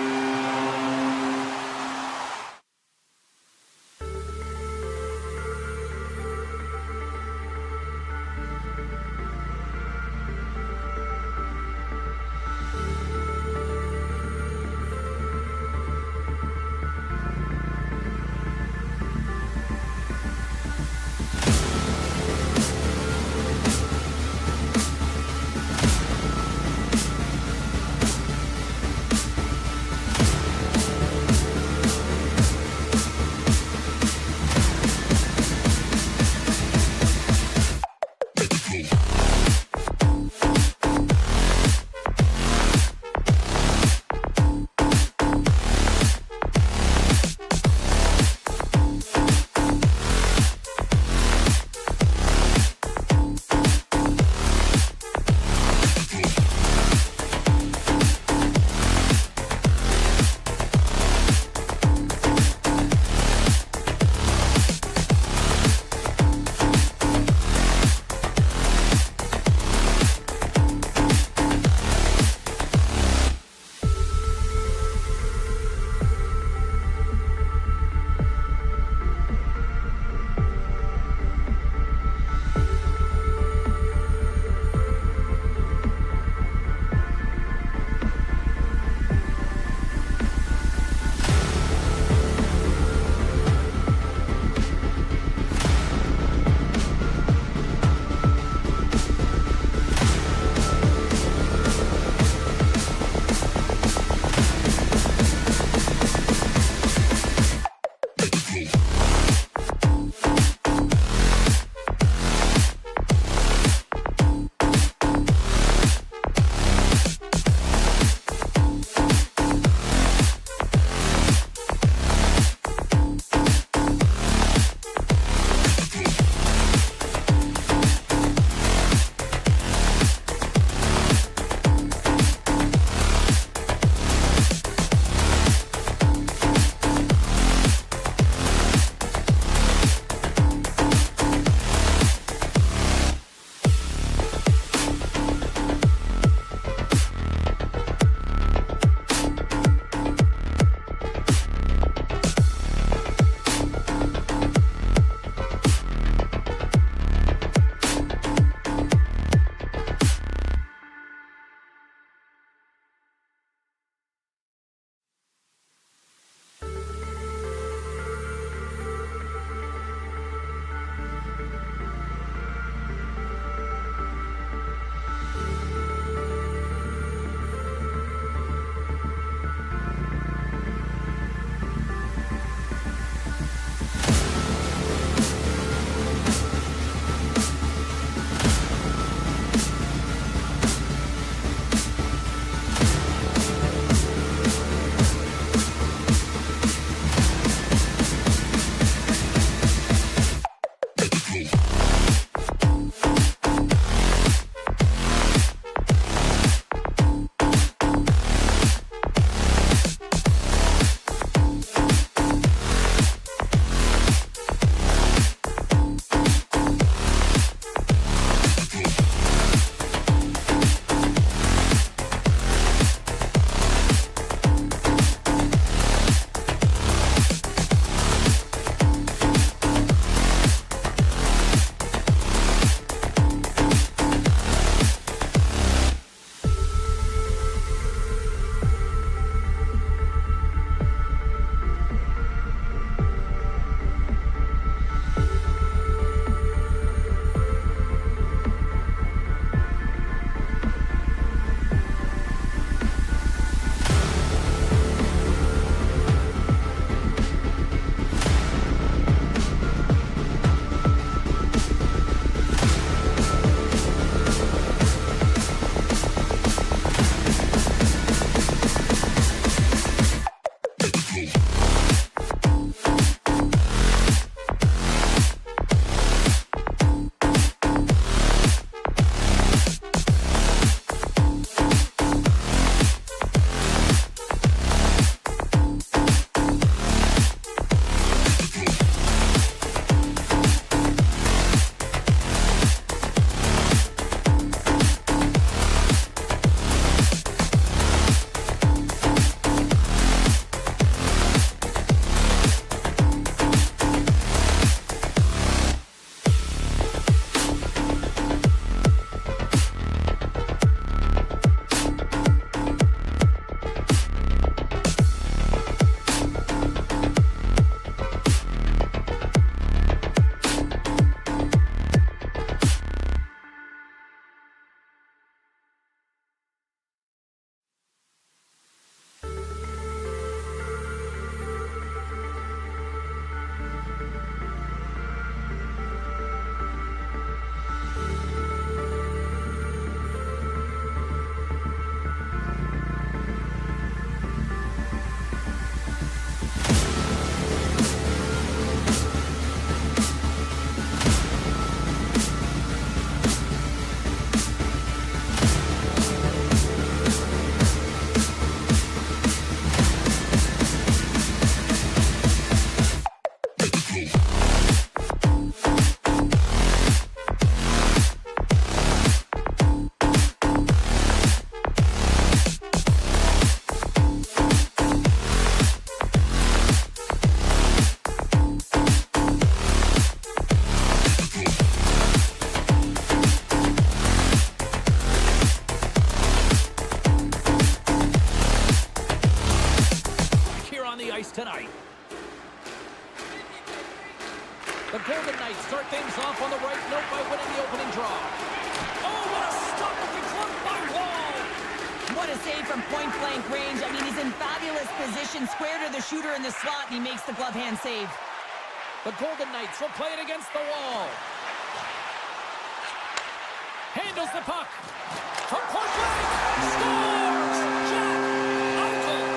Tonight. The Golden Knights start things off on the right note by winning the opening draw. Oh, what a stop with the glove by Wall! What a save from point-blank range. I mean, he's in fabulous position, square to the shooter in the slot, and he makes the glove hand save. The Golden Knights will play it against the wall. Handles the puck. From point-blank! Scores! Jack Eichel!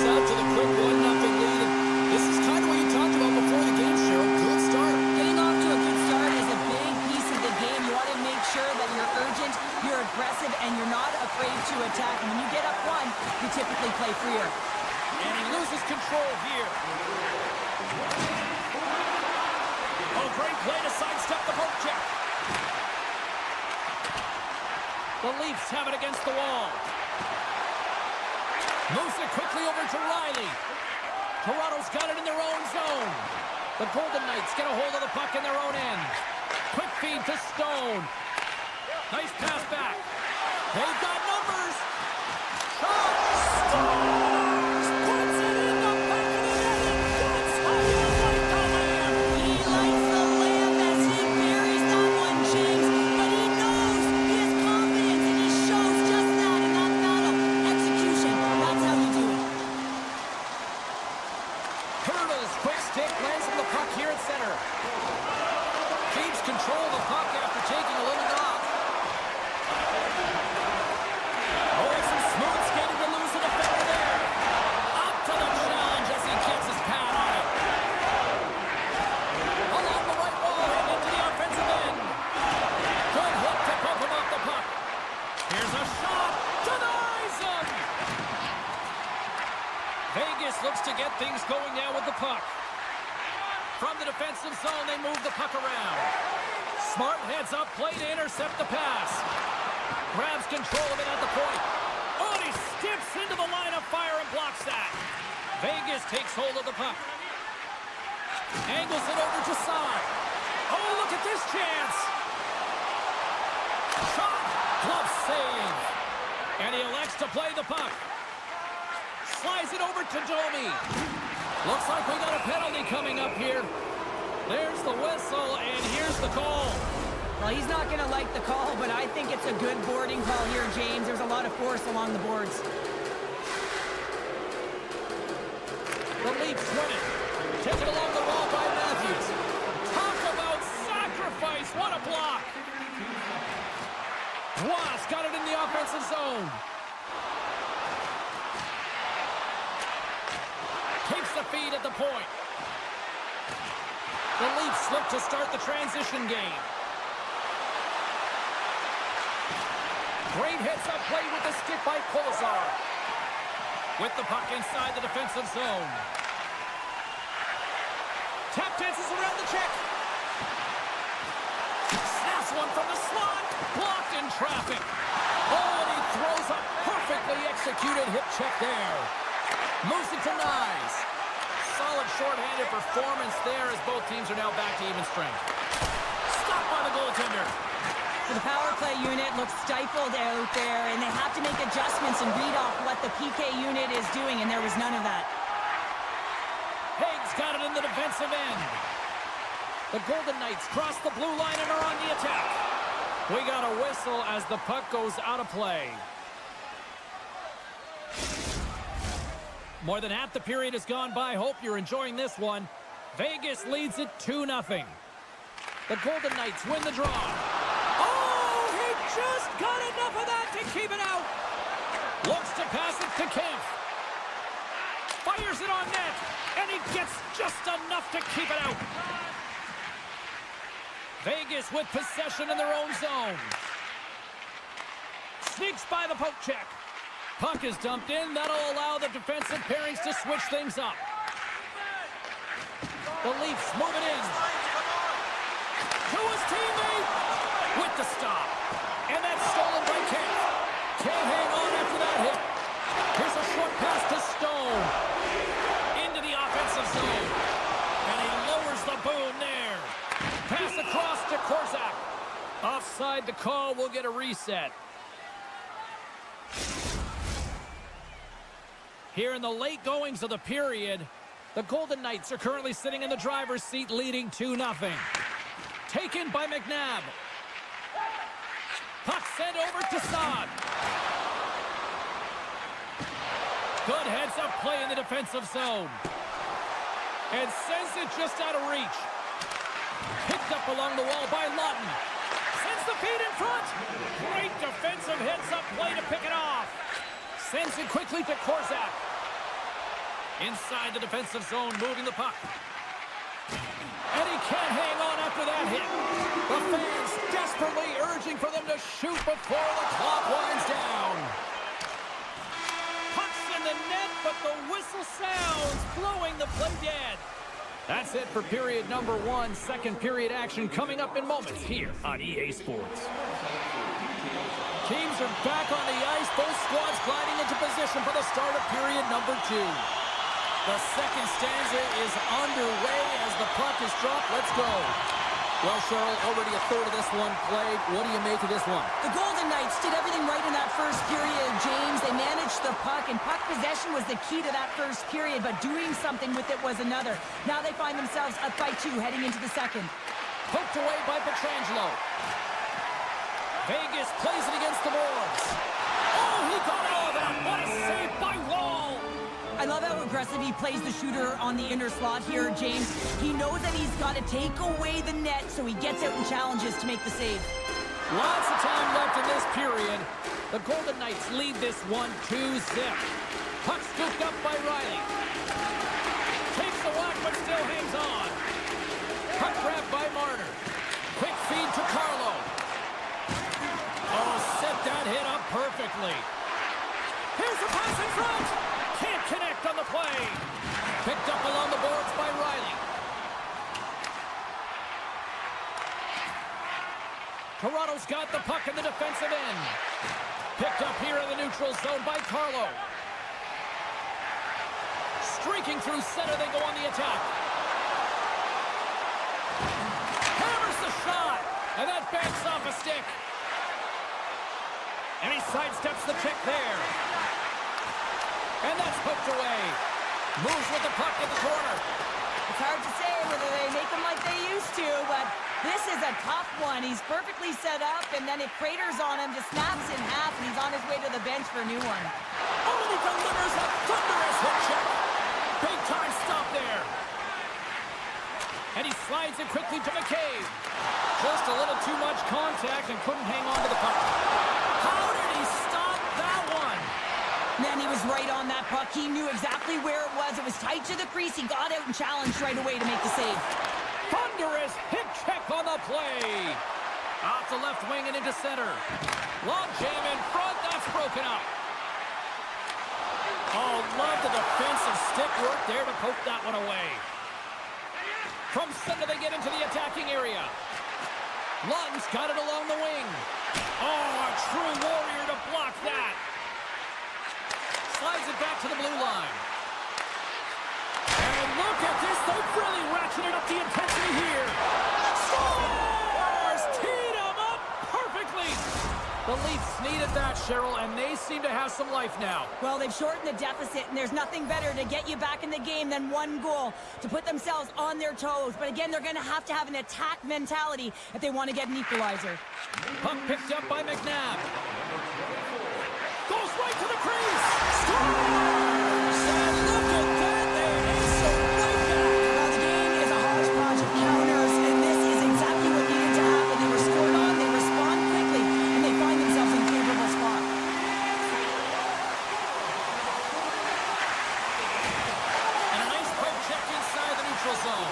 Out to the quick 1-0 lead. This is kind of what you talked about before the game, Cheryl. Good start. Getting off to a good start is a big piece of the game. You want to make sure that you're urgent, you're aggressive, and you're not afraid to attack. And when you get up one, you typically play freer. And he loses control here. Oh, great play to sidestep the poke check. The Leafs have it against the wall. Moves it quickly over to Riley. Toronto's got it in their own zone. The Golden Knights get a hold of the puck in their own end. Quick feed to Stone. Nice pass back. They've got numbers. Shot. Scores! Puts it in the back of the net. That's how you like the lamb. He likes the lamb as he buries that one, James. But he knows he has confidence, and he shows just that in that battle. Execution. That's how you do it. Hurdles. Quick stick. Lands on the puck here at center. Keeps control of the puck after taking a little knock. Oh, some smooth skating to lose the defender there. Up to the challenge as he gets his pad on it. Along the right wall and into the offensive end. Good hit to bump him off the puck. Here's a shot. Denies him. Vegas looks to get things going now with the puck. From the defensive zone, they move the puck around. Smart heads up, play to intercept the pass. Grabs control of it at the point. Oh, and he steps into the line of fire and blocks that. Vegas takes hold of the puck. Angles it over to Saad. Oh, look at this chance. Shot. Glove save. And he elects to play the puck. Slides it over to Domi. Looks like we got a penalty coming up here. There's the whistle, and here's the call. Well, he's not going to like the call, but I think it's a good boarding call here, James. There's a lot of force along the boards. The Leafs win it. Taken along the wall by Matthews. Talk about sacrifice. What a block. Ross got it in the offensive zone. Takes the feed at the point. The Leafs slip to start the transition game. Great heads-up play with the stick by Pulsar. With the puck inside the defensive zone. Tap dances around the check. Snaps one from the slot. Blocked in traffic. Oh, and he throws a perfectly executed hip check there. Moves it to Nyes. Solid short-handed performance there as both teams are now back to even strength. Stopped by the goaltender. The power play unit looks stifled out there, and they have to make adjustments and read off what the PK unit is doing, and there was none of that. Haig's got it in the defensive end. The Golden Knights cross the blue line and are on the attack. We got a whistle as the puck goes out of play. More than half the period has gone by. Hope you're enjoying this one. Vegas leads it 2-0. The Golden Knights win the draw. Oh, he just got enough of that to keep it out. Looks to pass it to Kempf. Fires it on net, and he gets just enough to keep it out. Vegas with possession in their own zone. Sneaks by the poke check. Puck is dumped in. That'll allow the defensive pairings to switch things up. The Leafs move it in. To his teammate with the stop. And that's stolen by Kent. Can't hang on after that hit. Here's a short pass to Stone. Into the offensive zone. And he lowers the boom there. Pass across to Korczak. Offside the call. Will get a reset. Here in the late goings of the period, the Golden Knights are currently sitting in the driver's seat, leading 2-0. Taken by McNabb. Puck sent over to Saad. Good heads-up play in the defensive zone. And sends it just out of reach. Picked up along the wall by Lawton. Sends the feed in front. Great defensive heads-up play to pick it off. Sends it quickly to Korczak. Inside the defensive zone, moving the puck. And he can't hang on after that hit. The fans desperately urging for them to shoot before the clock winds down. Puck's in the net, but the whistle sounds, blowing the play dead. That's it for period number 1. Second period action coming up in moments here on EA Sports. Teams are back on the ice, both squads gliding into position for the start of period number 2. The second stanza is underway as the puck is dropped. Let's go. Well, Cheryl, already a third of this one played. What do you make of this one? The Golden Knights did everything right in that first period, James. They managed the puck, and puck possession was the key to that first period, but doing something with it was another. Now they find themselves up by 2 heading into the second. Poked away by Pietrangelo. Vegas plays it against the boards. Oh, he got all of that. What a save by Wall. I love how aggressive he plays the shooter on the inner slot here, James. He knows that he's got to take away the net, so he gets out and challenges to make the save. Lots of time left in this period. The Golden Knights lead this one 2-0. Puck scooped up by Riley. Takes the whack, but still hangs on. Puck grabbed by Marner. Quick feed to Carlo. Oh, set that hit up perfectly. Here's the pass in front. Can't connect on the play. Picked up along the boards by Riley. Toronto's got the puck in the defensive end. Picked up here in the neutral zone by Carlo. Streaking through center, they go on the attack. Hammers the shot, and that banks off a stick. And he sidesteps the check there. And that's poked away. Moves with the puck in the corner. It's hard to say whether they make them like they used to, but this is a tough one. He's perfectly set up, and then it craters on him, just snaps in half, and he's on his way to the bench for a new one. Oh, and he delivers a thunderous hit check. Big time stop there. And he slides it quickly to McCabe. Just a little too much contact and couldn't hang on to the puck. How did he stop that one? Man, he was right on that puck. He knew exactly where it was. It was tight to the crease. He got out and challenged right away to make the save. Thunderous hip check on the play. Off the left wing and into center. Long jam in front. That's broken up. Oh, love the defensive stick work there to poke that one away. From center, they get into the attacking area. Lawton's got it along the wing. Oh, a true warrior to block that. Slides it back to the blue line. And look at this. They've really ratcheted up the intensity here. Scores! Teed him up perfectly. The Leafs needed that, Cheryl, and they seem to have some life now. Well, they've shortened the deficit, and there's nothing better to get you back in the game than one goal to put themselves on their toes. But again, they're going to have an attack mentality if they want to get an equalizer. Puck picked up by McNabb. Goes right to the crease. Scores! And look at that. They ace it right back. Well, the game is a hodgepodge of counters, and this is exactly what needed to happen. They were scored on, they respond quickly, and they find themselves in a favorable spot. And a nice quick check inside the neutral zone.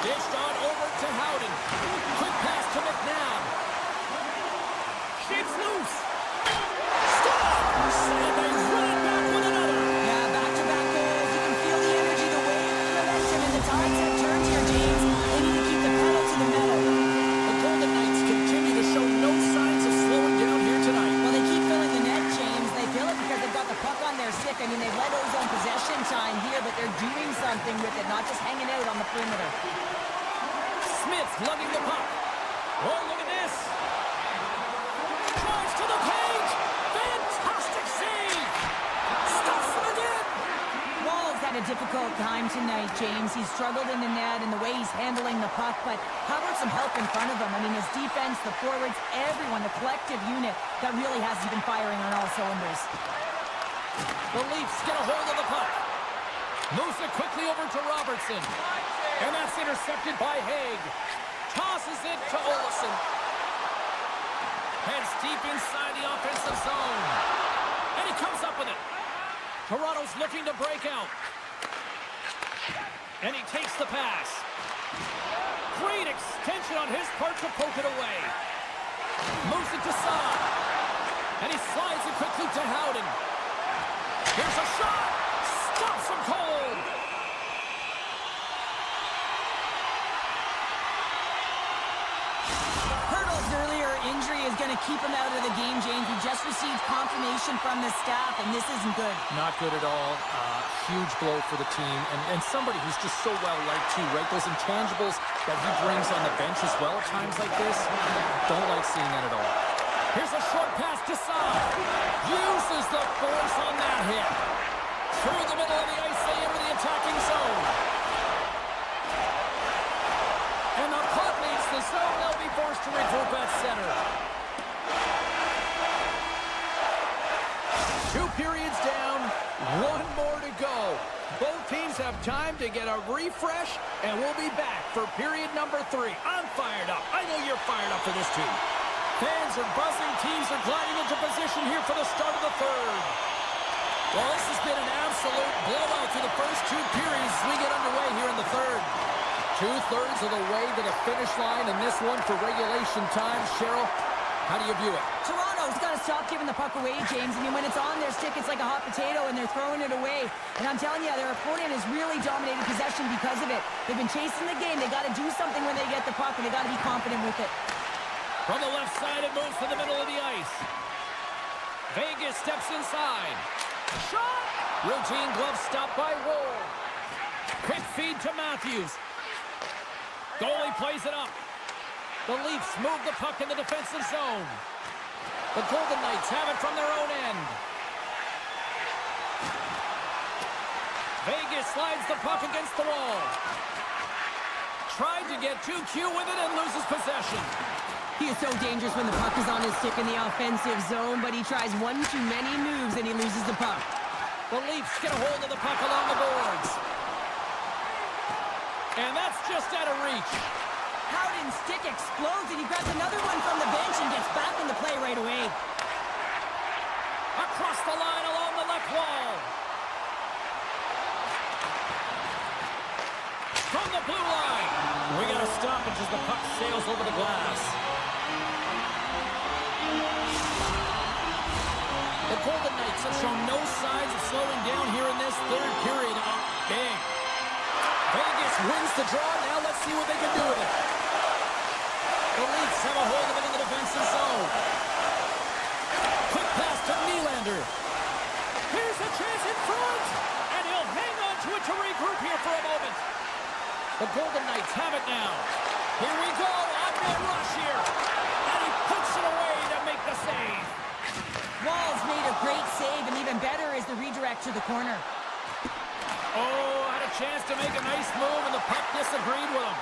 Dished on over to Howden. Quick pass to McNabb. Shakes loose. Scores! And they shine here, but they're doing something with it, not just hanging out on the perimeter. Smith lugging the puck. Oh, look at this. Drives to the cage. Fantastic save. Stuffs him again. Wall's had a difficult time tonight, James. He's struggled in the net and the way he's handling the puck, but how about some help in front of him? I mean, his defense, the forwards, everyone, the collective unit that really hasn't been firing on all cylinders. The Leafs get a hold of the puck. Moves it quickly over to Robertson. And that's intercepted by Haig. Tosses it to Olsen. Heads deep inside the offensive zone. And he comes up with it. Toronto's looking to break out. And he takes the pass. Great extension on his part to poke it away. Moves it to Saad. And he slides it quickly to Howden. Here's a shot. Stops him cold. Hurdle's earlier injury is going to keep him out of the game, James. We just received confirmation from the staff, and this isn't good. Not good at all. Huge blow for the team. And somebody who's just so well-liked, too, right? Those intangibles that he brings on the bench as well at times like this. Don't like seeing that at all. Here's a short pass to Saad. Uses the force on that hit. Through the middle of the ice, they enter the attacking zone. And the puck leaves the zone. They'll be forced to regroup at center. 2 periods down, 1 more to go. Both teams have time to get a refresh, and we'll be back for period number 3. I'm fired up. I know you're fired up for this too. Fans are buzzing. Teams are gliding into position here for the start of the third. Well, this has been an absolute blowout through the first 2 periods as we get underway here in the third. 2/3 of the way to the finish line in this one for regulation time. Cheryl, how do you view it? Toronto's got to stop giving the puck away, James. I mean, when it's on their stick, it's like a hot potato, and they're throwing it away. And I'm telling you, their opponent has really dominated possession because of it. They've been chasing the game. They got to do something when they get the puck, and they got to be confident with it. From the left side, it moves to the middle of the ice. Vegas steps inside. Shot! Routine glove stop by Wool. Quick feed to Matthews. Goalie plays it up. The Leafs move the puck in the defensive zone. The Golden Knights have it from their own end. Vegas slides the puck against the wall. Tried to get too cute with it and loses possession. He is so dangerous when the puck is on his stick in the offensive zone, but he tries one too many moves and he loses the puck. The Leafs get a hold of the puck along the boards. And that's just out of reach. Howden's stick explodes, and he grabs another one from the bench and gets back in the play right away. Across the line along the left wall. From the blue line. We got a stoppage as the puck sails over the glass. The Golden Knights have shown no signs of slowing down here in this third period. Big. Vegas wins the draw. Now let's see what they can do with it. The Leafs have a hold of it in the defensive zone. Quick pass to Nylander. Here's a chance in front. And he'll hang on to it to regroup here for a moment. The Golden Knights have it now. Here we go. On rush here. And he puts it away to make the save. Wall's made a great save, and even better is the redirect to the corner. Oh, had a chance to make a nice move, and the puck disagreed with him.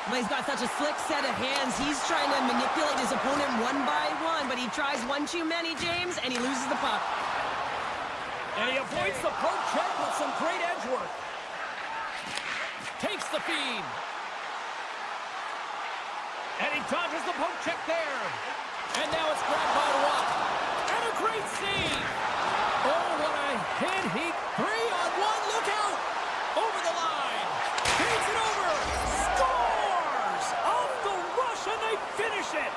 Well, he's got such a slick set of hands. He's trying to manipulate his opponent one by one, but he tries one too many, James, and he loses the puck. And he avoids the poke check with some great edge work. Takes the feed. And he dodges the poke check there. And now it's grabbed by Rock. And a great save. Oh, what a hit. He 3-on-1. Look out. Over the line. Feeds it over. Scores! Off the rush, and they finish it.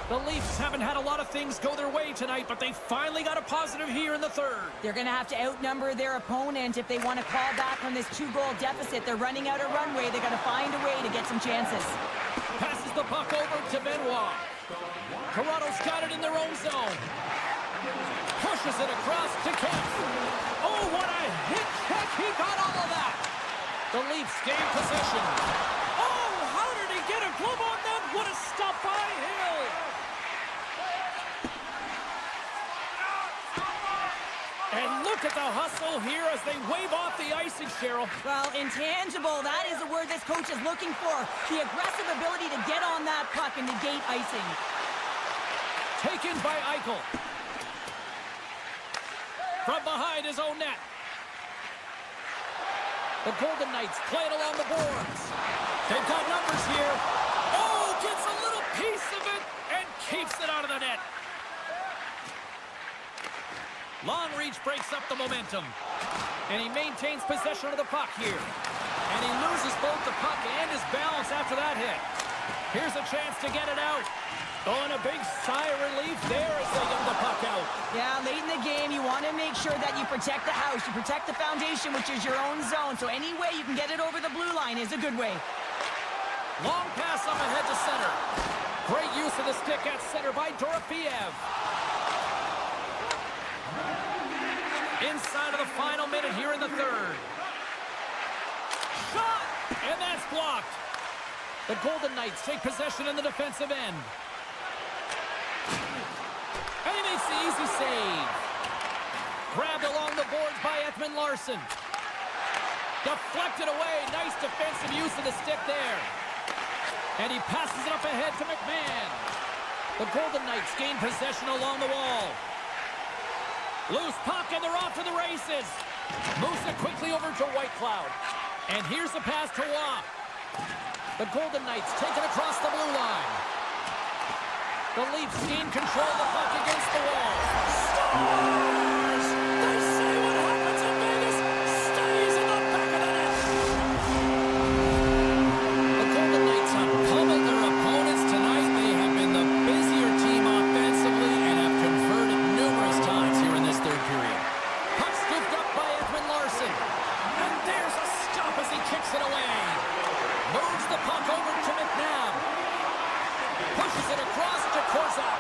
The Leafs haven't had a lot of things go their way tonight, but they finally got a positive here in the third. They're going to have to outnumber their opponent if they want to call back from this 2-goal deficit. They're running out of runway. They're going to find a way to get some chances. Passes the puck over to Benoit. Toronto's got it in their own zone. Pushes it across to Kemp. possession. Oh, how did he get a glove on that? What a stop by Hill. And look at the hustle here as they wave off the icing, Cheryl. Well, intangible, that is the word this coach is looking for. The aggressive ability to get on that puck and negate icing. Taken by Eichel. From behind his own net. The Golden Knights play it along the boards. They've got numbers here. Oh, gets a little piece of it and keeps it out of the net. Long reach breaks up the momentum. And he maintains possession of the puck here. And he loses both the puck and his balance after that hit. Here's a chance to get it out. Oh, and a big sigh of relief there as they get the puck out. Yeah, late in the game, you want to make sure that you protect the house. You protect the foundation, which is your own zone. So any way you can get it over the blue line is a good way. Long pass up ahead to center. Great use of the stick at center by Dorofeev. Inside of the final minute here in the third. Shot! And that's blocked. The Golden Knights take possession in the defensive end. And he makes the easy save. Grabbed along the boards by Ekman Larsson. Deflected away. Nice defensive use of the stick there. And he passes it up ahead to McMahon. The Golden Knights gain possession along the wall. Loose puck, and they're off to the races. Moves it quickly over to Whitecloud. And here's the pass to Waugh. The Golden Knights take it across the blue line. The Leafs gain control of the puck against the wall. Stars! They say what happens in Vegas stays in the back of the net. The Golden Knights have pummeled their opponents tonight. They have been the busier team offensively and have converted numerous times here in this third period. Puck scooped up by Ekman Larsson. And there's a stop as he kicks it away. Moves the puck over to McNabb. Pushes it across to Korzak.